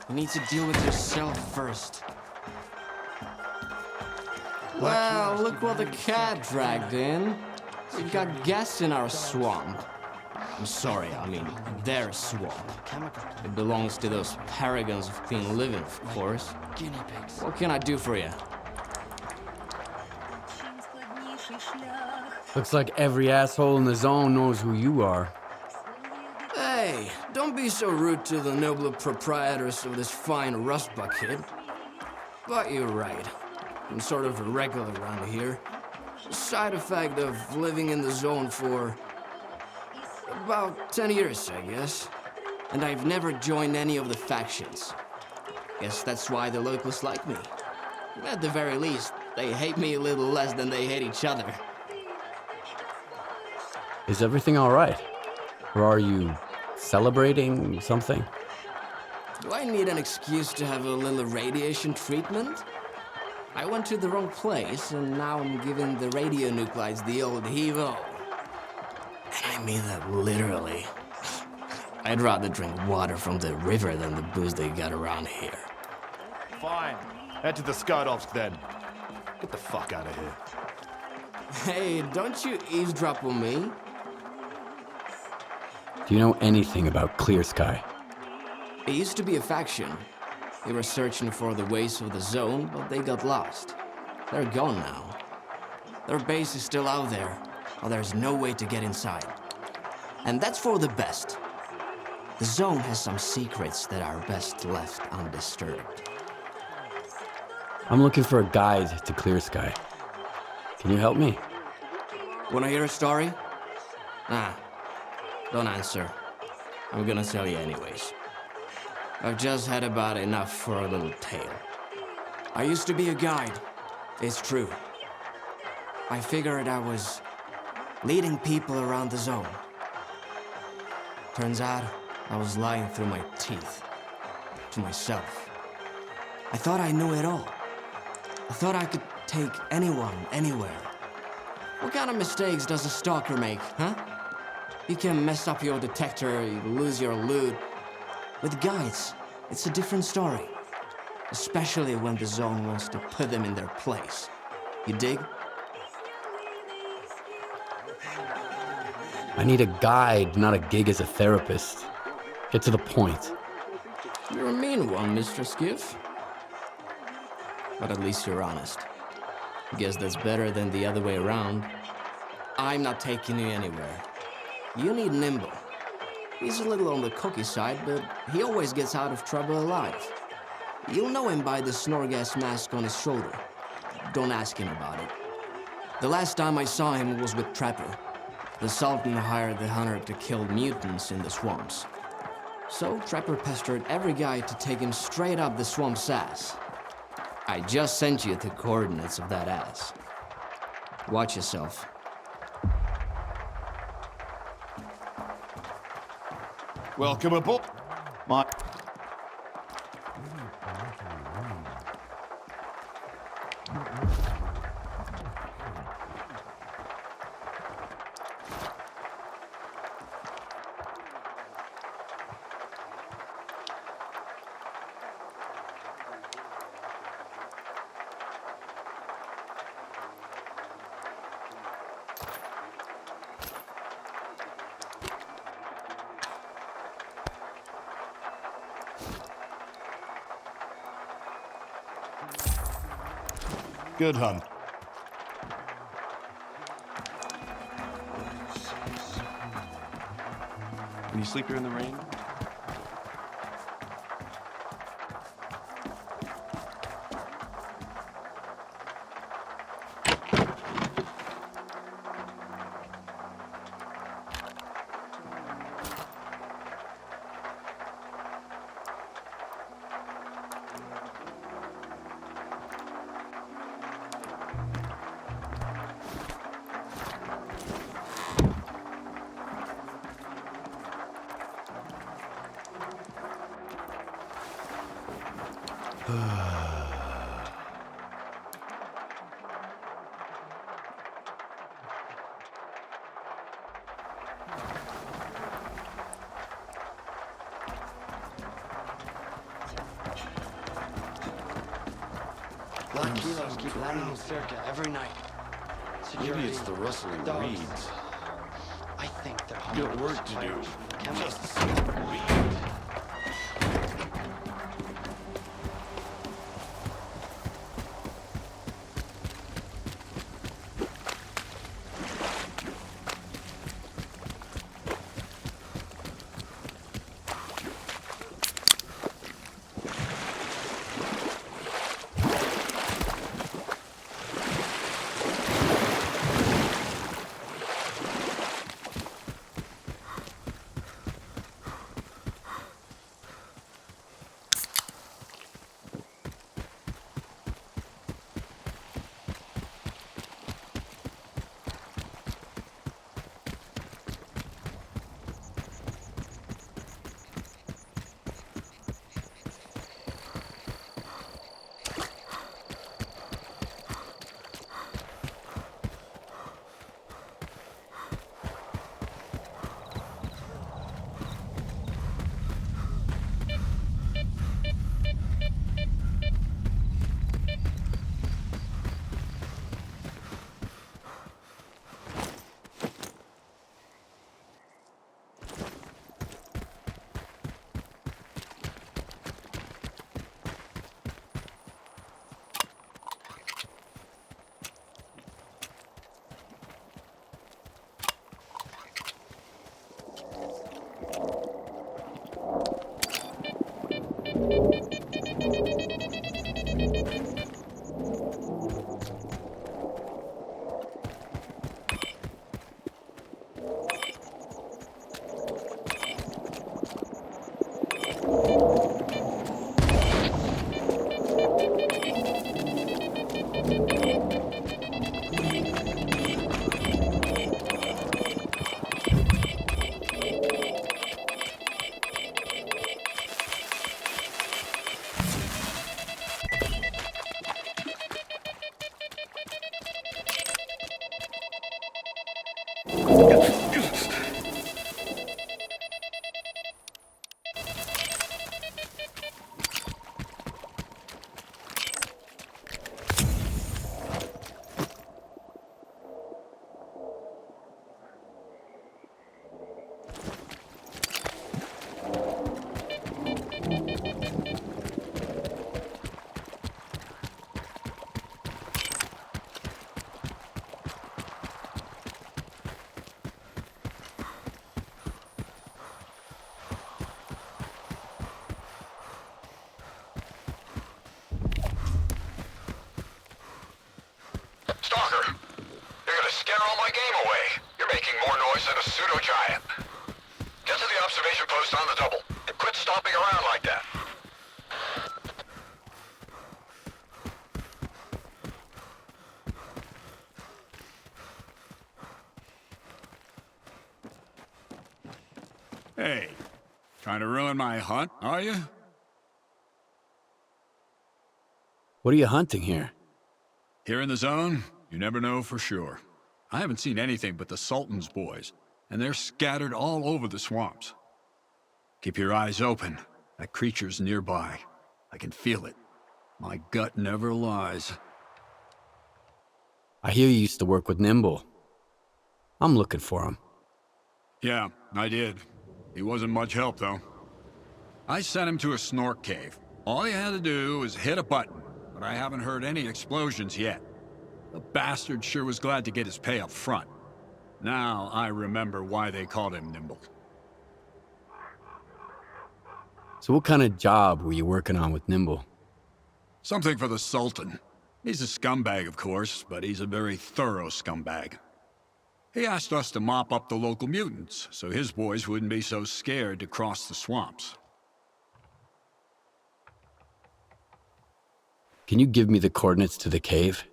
You need to deal with yourself first. Well, look what the cat dragged in. We've got gas in our swamp. I'm sorry, I mean their swamp. It belongs to those paragons of clean living, of course. What can I do for you? Looks like every asshole in the zone knows who you are. Hey, don't be so rude to the noble proprietors of this fine rust bucket. But you're right. I'm sort of a regular around here. A side effect of living in the zone for about 10 years, I guess. And I've never joined any of the factions. Guess that's why the locals like me. At the very least, they hate me a little less than they hate each other. Is everything all right? Or are you celebrating something? Do I need an excuse to have a little radiation treatment? I went to the wrong place, and now I'm giving the radionuclides the old heave-o. And I mean that literally. I'd rather drink water from the river than the booze they got around here. Fine. Head to the Skydovsk then. Get the fuck out of here. Hey, don't you eavesdrop on me? Do you know anything about Clear Sky? It used to be a faction. They were searching for the ways of the zone, but they got lost. They're gone now. Their base is still out there, but there's no way to get inside. And that's for the best. The zone has some secrets that are best left undisturbed. I'm looking for a guide to Clear Sky. Can you help me? Wanna hear a story? Nah, don't answer. I'm gonna tell you anyways. I've just had about enough for a little tale. I used to be a guide, it's true. I figured I was leading people around the zone. Turns out I was lying through my teeth to myself. I thought I knew it all. I thought I could take anyone, anywhere. What kind of mistakes does a stalker make, huh? You can mess up your detector, you lose your loot. With guides, it's a different story. Especially when the zone wants to put them in their place. You dig? I need a guide, not a gig as a therapist. Get to the point. You're a mean one, Mr. Skiff. But at least you're honest. Guess that's better than the other way around. I'm not taking you anywhere. You need Nimble. He's a little on the cocky side, but he always gets out of trouble alive. You'll know him by the Snorgas mask on his shoulder. Don't ask him about it. The last time I saw him was with Trapper. The Sultan hired the hunter to kill mutants in the swamps. So Trapper pestered every guy to take him straight up the swamp's ass. I just sent you the coordinates of that ass. Watch yourself. Welcome aboard. My... Good hunt. Can you sleep here in the rain? Black kilos keep landing in Circa every night. Maybe it's the rustling dogs. reeds. I think they're Got work to do. Chemists. Stalker, you're gonna scare all my game away. You're making more noise than a pseudo-giant. Get to the observation post on the double, and quit stomping around like that. Hey, trying to ruin my hunt, are you? What are you hunting here? Here in the zone, you never know for sure. I haven't seen anything but the Sultan's boys, and they're scattered all over the swamps. Keep your eyes open. That creature's nearby. I can feel it. My gut never lies. I hear you used to work with Nimble. I'm looking for him. Yeah, I did. He wasn't much help, though. I sent him to a snork cave. All he had to do was hit a button, but I haven't heard any explosions yet. The bastard sure was glad to get his pay up front. Now I remember why they called him Nimble. So what kind of job were you working on with Nimble? Something for the Sultan. He's a scumbag, of course, but he's a very thorough scumbag. He asked us to mop up the local mutants, so his boys wouldn't be so scared to cross the swamps. Can you give me the coordinates to the cave?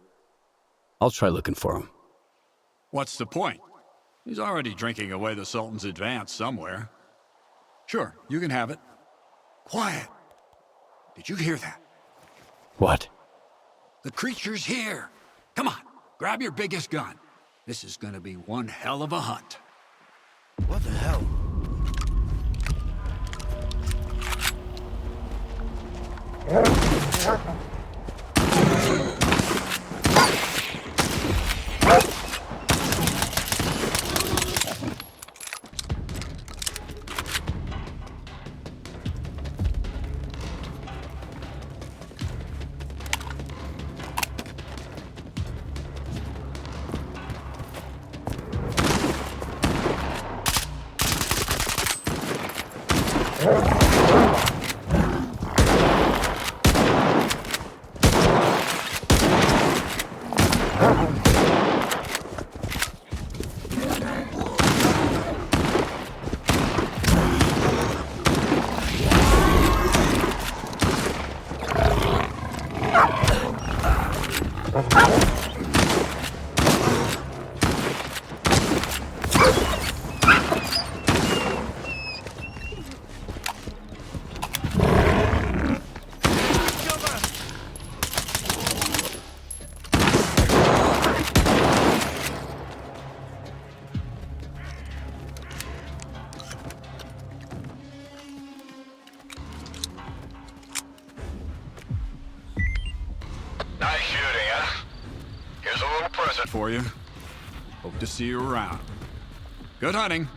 I'll try looking for him. What's the point? He's already drinking away the Sultan's advance somewhere. Sure, you can have it. Quiet! Did you hear that? What? The creature's here! Come on, grab your biggest gun. This is gonna be one hell of a hunt. What the hell? Nice shooting, huh? Here's a little present For you. Hope to see you around. Good hunting.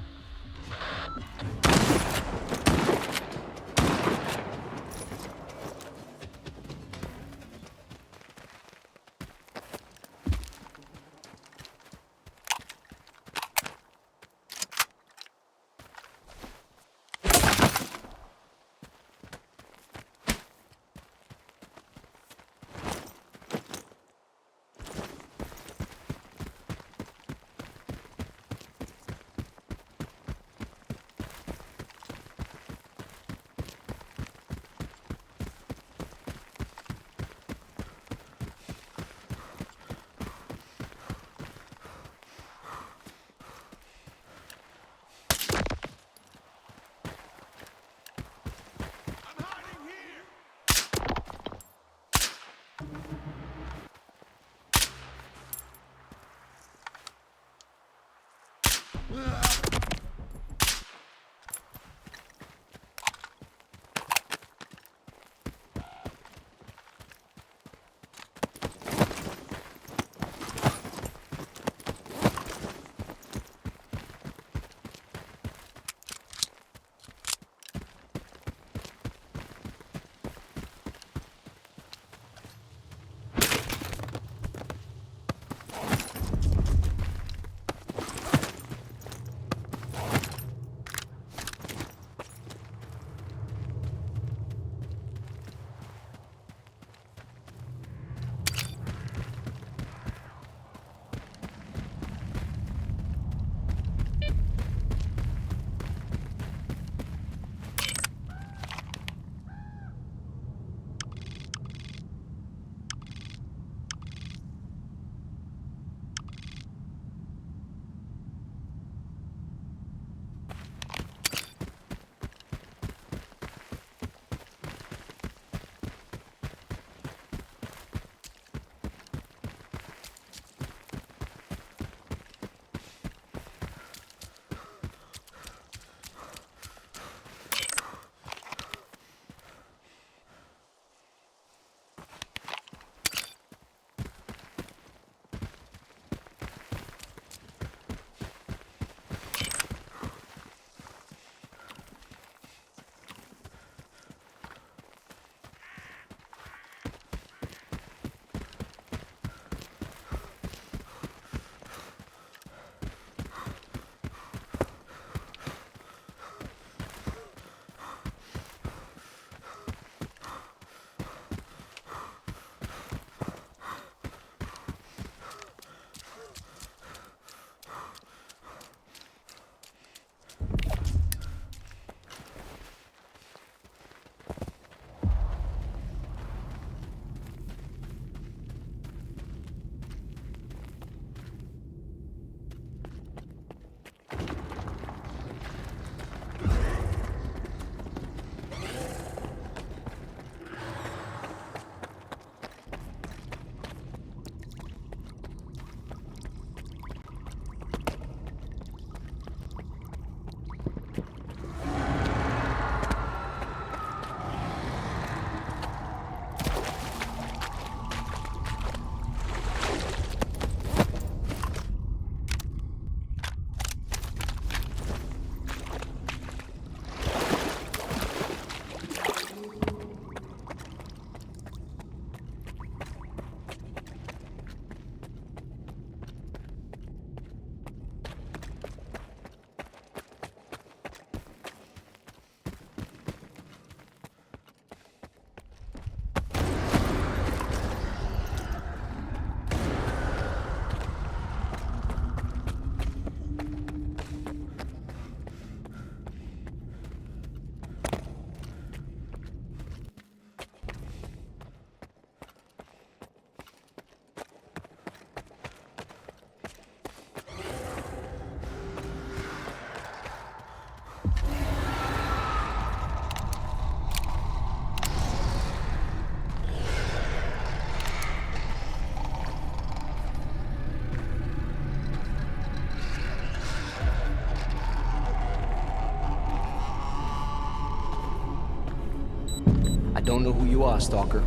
I don't know who you are, Stalker,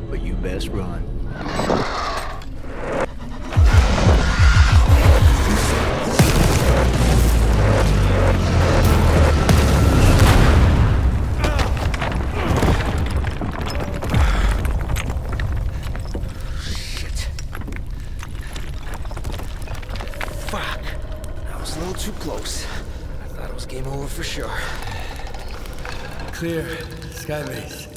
but you best run. Shit. Fuck. That was a little too close. I thought it was game over for sure. Clear. Skybase.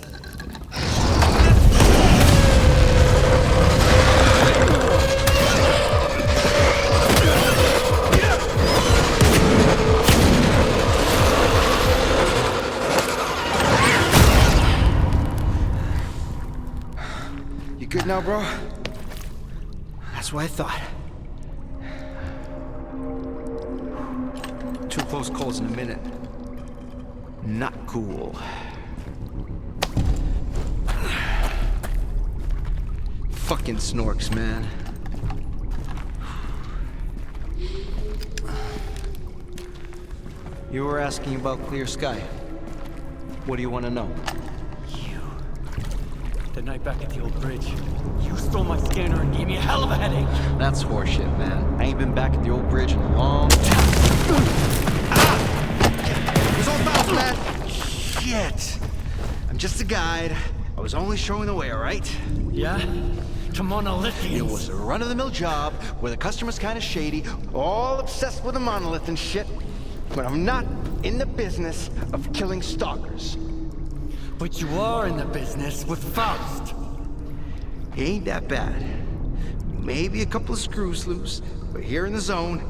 You good now, bro? That's what I thought. Two close calls in a minute. Not cool. Fucking snorks, man. You were asking about clear sky. What do you want to know? The night back at the old bridge, you stole my scanner and gave me a hell of a headache. That's horseshit, man. I ain't been back at the old bridge in a long time. There's all fouls, man! Shit! I'm just a guide. I was only showing the way, alright? Yeah? To Monolithians. It was a run-of-the-mill job where the customer's kind of shady, all obsessed with the monolith and shit. But I'm not in the business of killing stalkers. But you are in the business with Faust. He ain't that bad. Maybe a couple of screws loose, but here in the zone,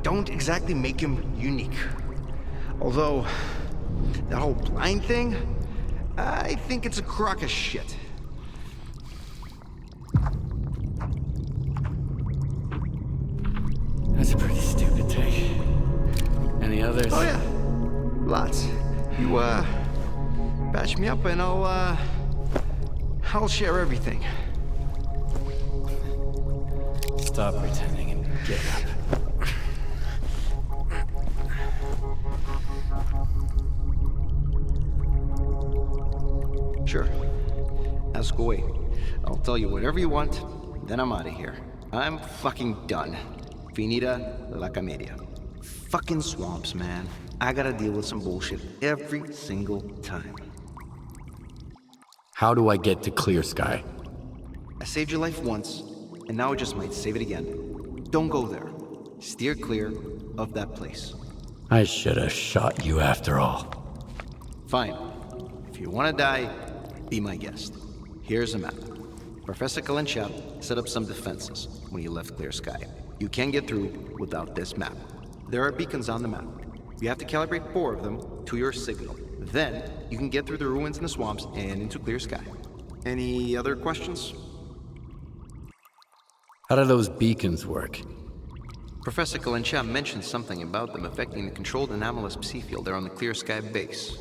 don't exactly make him unique. Although, that whole blind thing, I think it's a crock of shit. That's a pretty stupid take. Any others? Oh yeah, lots. You, patch me up and I'll share everything. Stop pretending and get up. Sure. Ask away. I'll tell you whatever you want, then I'm out of here. I'm fucking done. Finita la comedia. Fucking swamps, man. I gotta deal with some bullshit every single time. How do I get to Clear Sky? I saved your life once, and now I just might save it again. Don't go there. Steer clear of that place. I should have shot you after all. Fine. If you want to die, be my guest. Here's a map. Professor Kalenchap set up some defenses when you left Clear Sky. You can't get through without this map. There are beacons on the map. You have to calibrate 4 of them to your signal. Then, you can get through the ruins in the swamps and into Clear Sky. Any other questions? How do those beacons work? Professor Kalenchap mentioned something about them affecting the controlled anomalous psi field there on the Clear Sky base.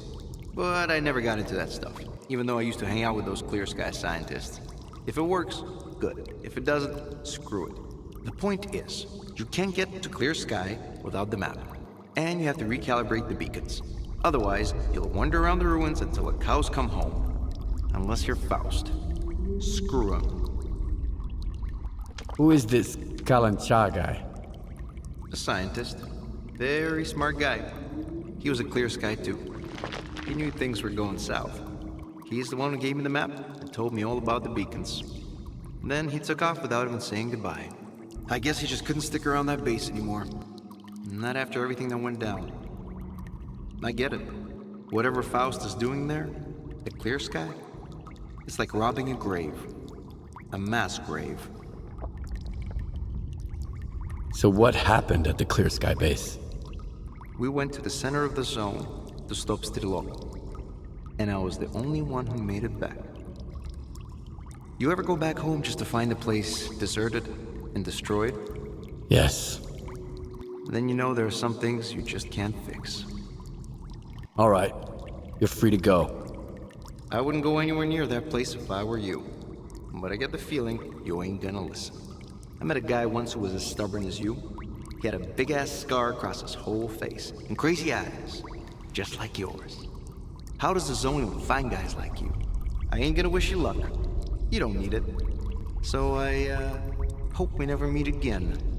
But I never got into that stuff, even though I used to hang out with those Clear Sky scientists. If it works, good. If it doesn't, screw it. The point is, you can't get to Clear Sky without the map, and you have to recalibrate the beacons. Otherwise, you'll wander around the ruins until the cows come home. Unless you're Faust. Screw him. Who is this Kalancha guy? A scientist. Very smart guy. He was a Clear Sky too. He knew things were going south. He's the one who gave me the map and told me all about the beacons. Then he took off without even saying goodbye. I guess he just couldn't stick around that base anymore. Not after everything that went down. I get it. Whatever Faust is doing there, at Clear Sky, it's like robbing a grave. A mass grave. So what happened at the Clear Sky base? We went to the center of the zone to stop Strilok. And I was the only one who made it back. You ever go back home just to find the place deserted and destroyed? Yes. Then you know there are some things you just can't fix. All right. You're free to go. I wouldn't go anywhere near that place if I were you. But I get the feeling you ain't gonna listen. I met a guy once who was as stubborn as you. He had a big-ass scar across his whole face and crazy eyes, just like yours. How does the zone find guys like you? I ain't gonna wish you luck. You don't need it. So I, hope we never meet again.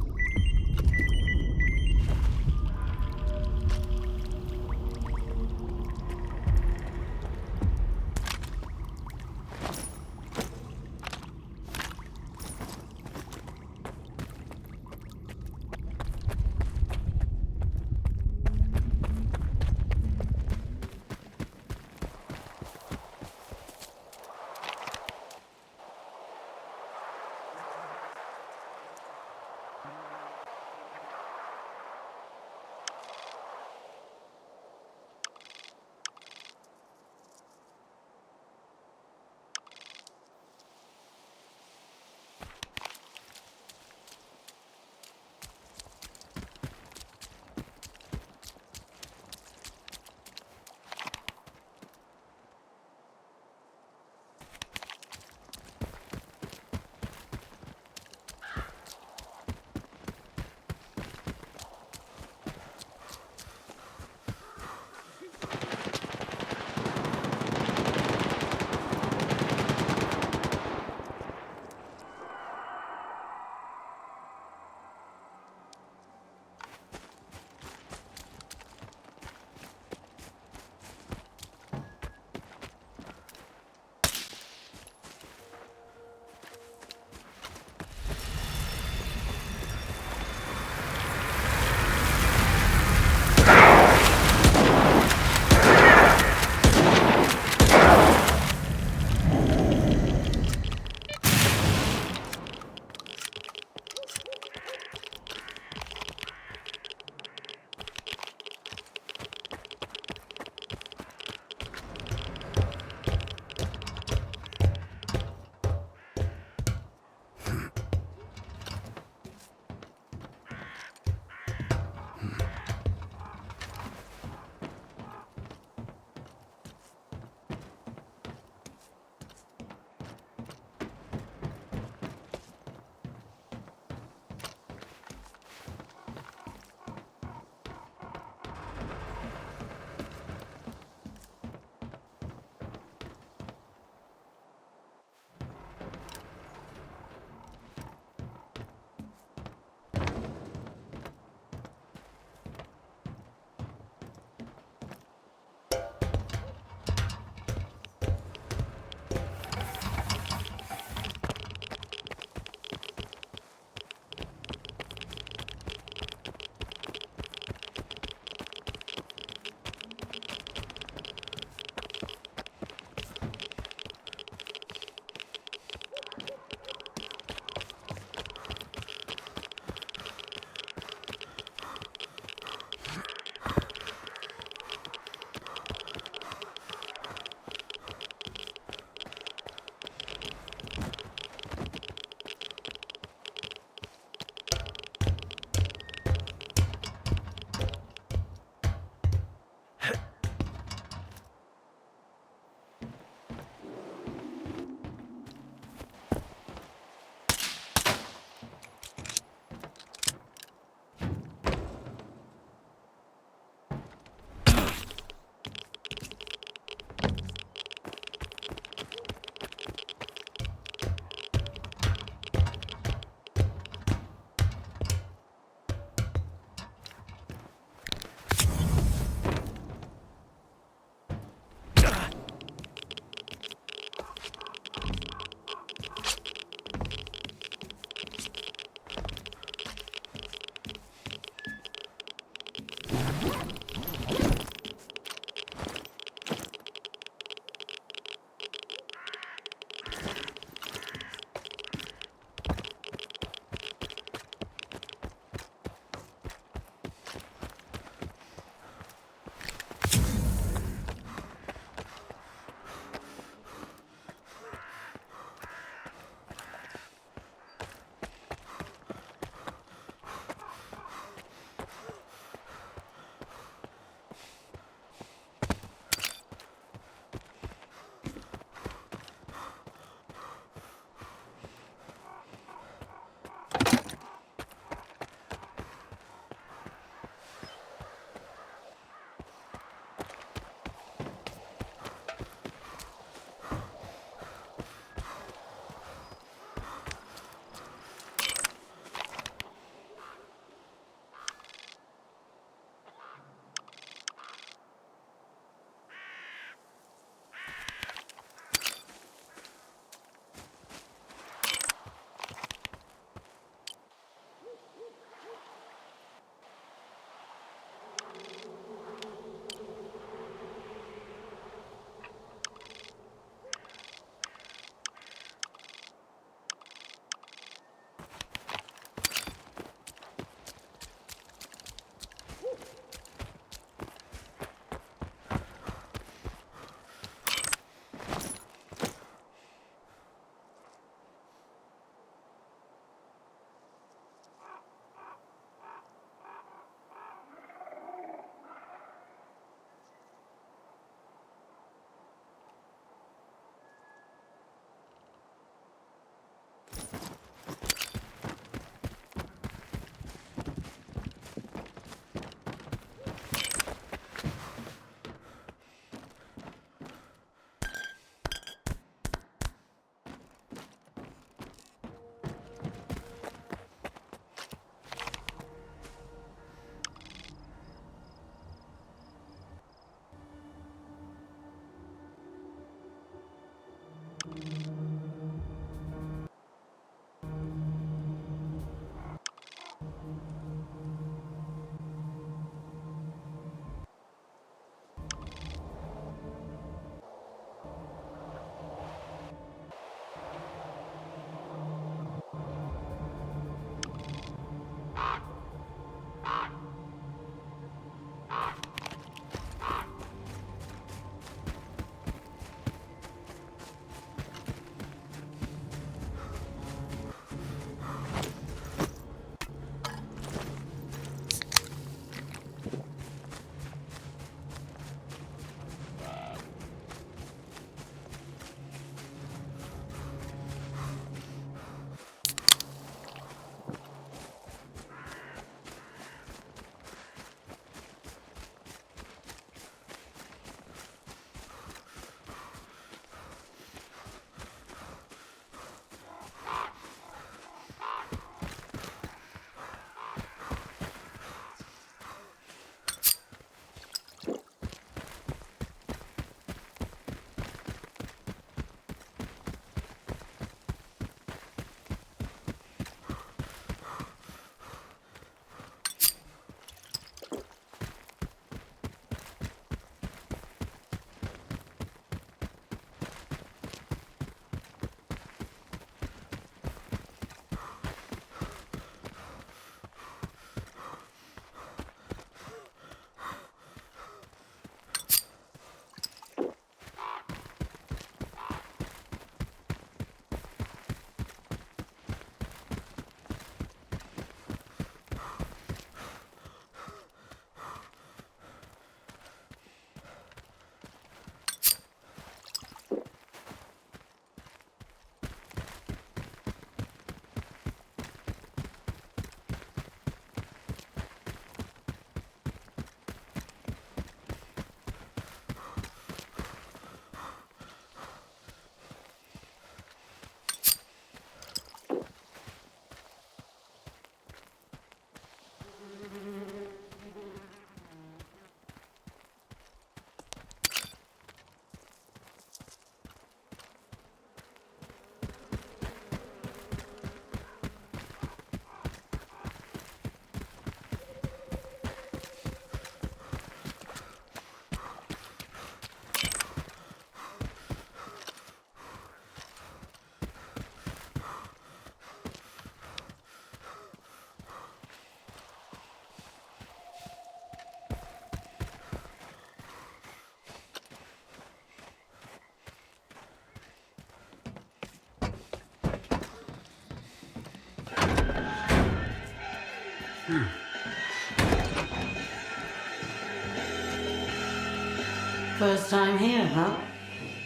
First time here, huh?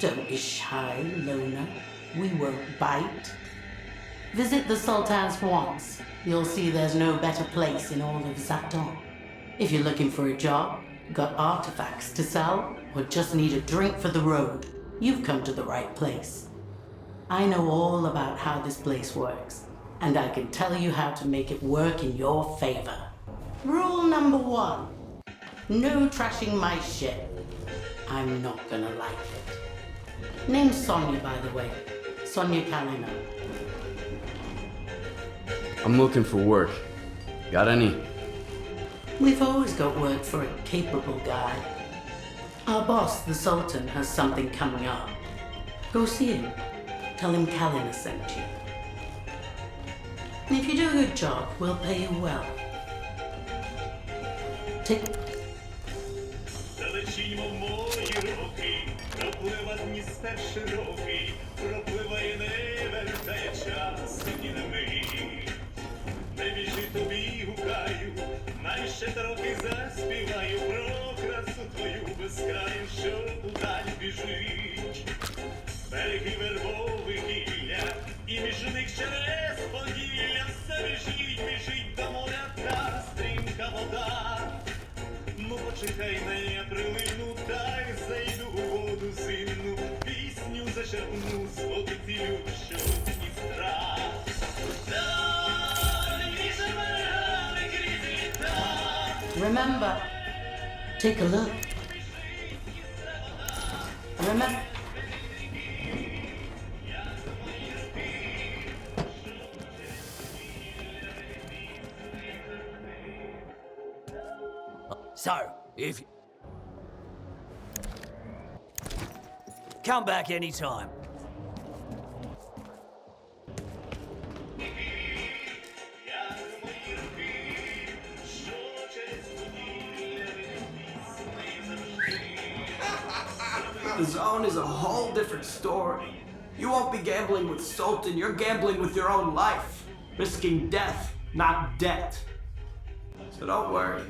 Don't be shy, loner. We won't bite. Visit the Sultan's once. You'll see there's no better place in all of Zaton. If you're looking for a job, got artifacts to sell, or just need a drink for the road, you've come to the right place. I know all about how this place works, and I can tell you how to make it work in your favor. Rule number 1. No trashing my shit. I'm not gonna like it. Name's Sonia, by the way. Sonia Kalina. I'm looking for work. Got any? We've always got work for a capable guy. Our boss, the Sultan, has something coming up. Go see him. Tell him Kalina sent you. And if you do a good job, we'll pay you well. Take... Залечімо мої роки, пропливе Дністер широкий, пропливає, не вертає час, і не мить. Не біжи тобі гукаю, майже трохи заспіваю про красу твою безкраю, що удаль біжить. Береги вербових гілля, і між них через Поділля все біжить, біжить до моря та стрімка вода. Ну почекай, не прилину, та й зайду у воду зимну, пісню зачерпну з води цілю, що Дністра. Remember, take a look. Remember. So, if... Come back anytime. The zone is a whole different story. You won't be gambling with Sultan, you're gambling with your own life. Risking death, not debt. So don't worry.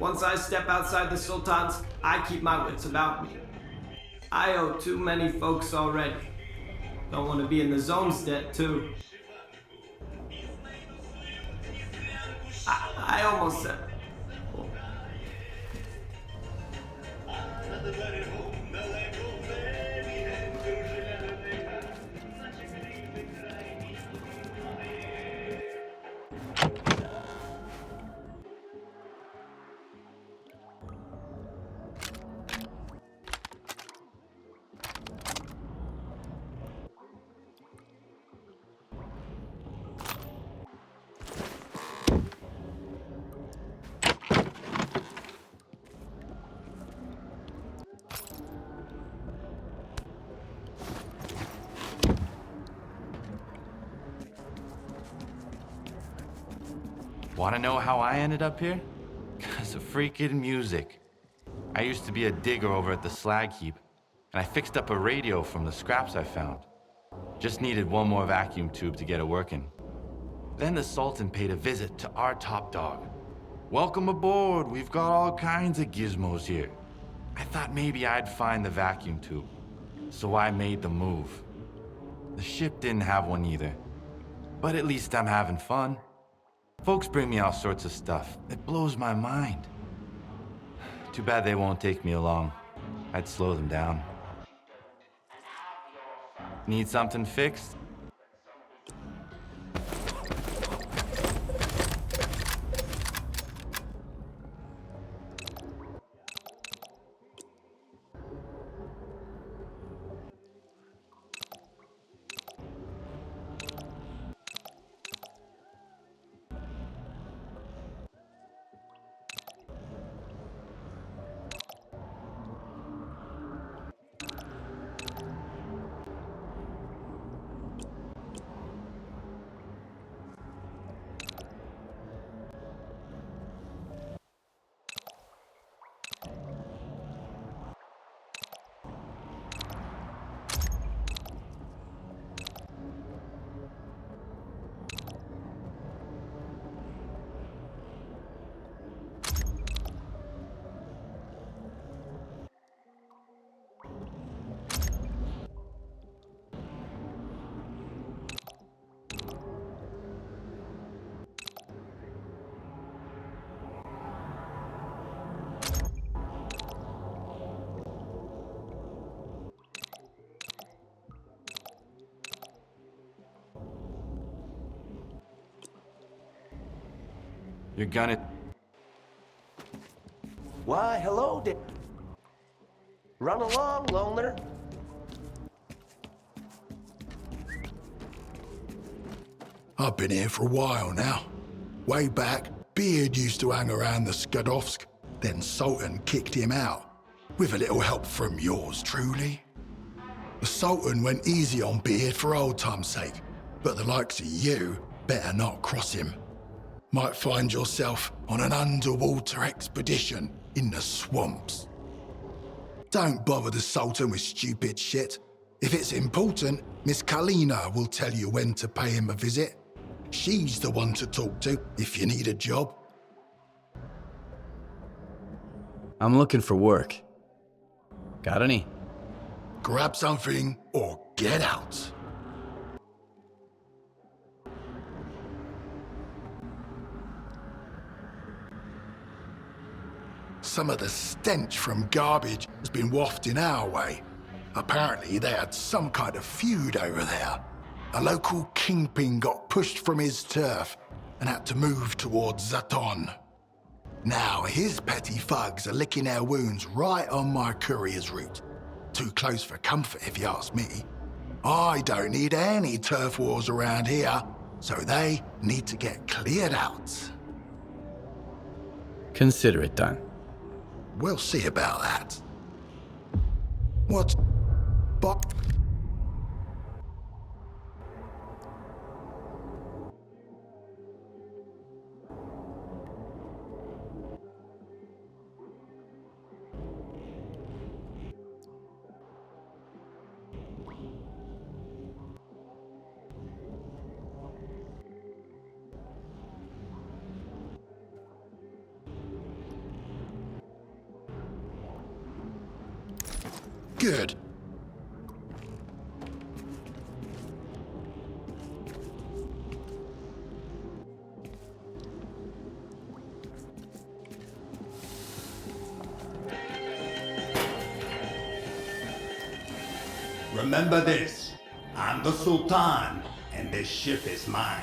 Once I step outside the Sultan's, I keep my wits about me. I owe too many folks already. Don't want to be in the zone's debt too. I almost said... Want to know how I ended up here? Because of freaking music. I used to be a digger over at the slag heap, and I fixed up a radio from the scraps I found. Just needed one more vacuum tube to get it working. Then the Sultan paid a visit to our top dog. Welcome aboard, we've got all kinds of gizmos here. I thought maybe I'd find the vacuum tube, so I made the move. The ship didn't have one either, but at least I'm having fun. Folks bring me all sorts of stuff. It blows my mind. Too bad they won't take me along. I'd slow them down. Need something fixed? You're gonna... Why, hello, Run along, loner. I've been here for a while now. Way back, Beard used to hang around the Skadovsk, then Sultan kicked him out, with a little help from yours truly. The Sultan went easy on Beard for old time's sake, but the likes of you better not cross him. Might find yourself on an underwater expedition in the swamps. Don't bother the Sultan with stupid shit. If it's important, Miss Kalina will tell you when to pay him a visit. She's the one to talk to if you need a job. I'm looking for work. Got any? Grab something or get out. Some of the stench from garbage has been wafting our way. Apparently they had some kind of feud over there. A local kingpin got pushed from his turf and had to move towards Zaton. Now his petty thugs are licking their wounds right on my courier's route. Too close for comfort if you ask me. I don't need any turf wars around here, so they need to get cleared out. Consider it done. We'll see about that. What? But... Good. Remember this, I'm the Sultan, and this ship is mine.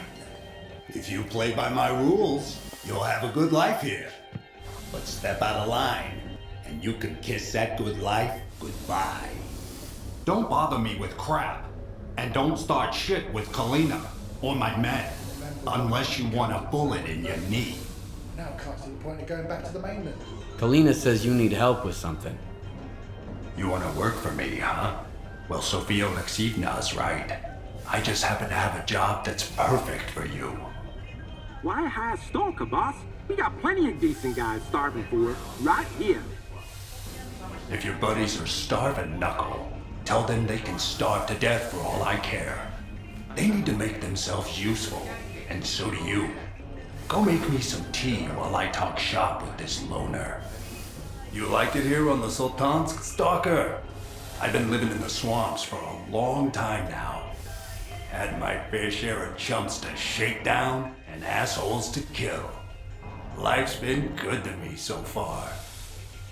If you play by my rules, you'll have a good life here. But step out of line, and you can kiss that good life goodbye. Don't bother me with crap, and don't start shit with Kalina or my men, unless you want a bullet in your knee. Now I can't see the point of going back to the mainland. Kalina says you need help with something. You want to work for me, huh? Well, Sofia Alexievna's right. I just happen to have a job that's perfect for you. Why hire Stalker, boss? We got plenty of decent guys starving for it, right here. If your buddies are starving, Knuckle, tell them they can starve to death for all I care. They need to make themselves useful, and so do you. Go make me some tea while I talk shop with this loner. You like it here on the Sultansk, Stalker? I've been living in the swamps for a long time now. Had my fair share of chumps to shake down and assholes to kill. Life's been good to me so far.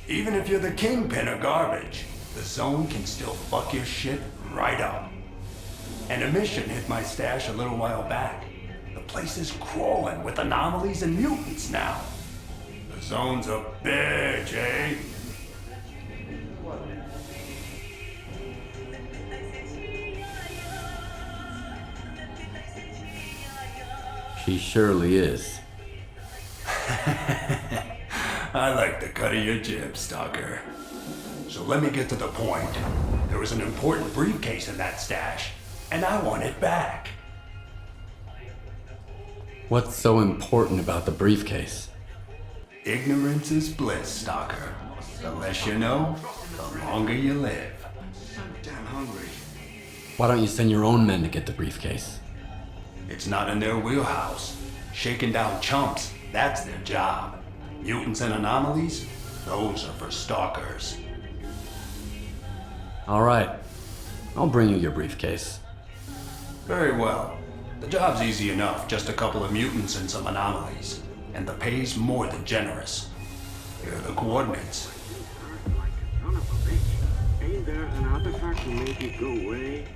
Even if you're the kingpin of garbage, the zone can still fuck your shit right up. An emission hit my stash a little while back. The place is crawling with anomalies and mutants now. The zone's a bitch, eh? She surely is. I like the cut of your jib, Stalker. So let me get to the point. There was an important briefcase in that stash, and I want it back. What's so important about the briefcase? Ignorance is bliss, Stalker. The less you know, the longer you live. I'm so damn hungry. Why don't you send your own men to get the briefcase? It's not in their wheelhouse. Shaking down chumps, that's their job. Mutants and anomalies, those are for stalkers. All right. I'll bring you your briefcase. Very well. The job's easy enough, just a couple of mutants and some anomalies. And the pay's more than generous. Here are the coordinates. Ain't there an artifact to make it go away?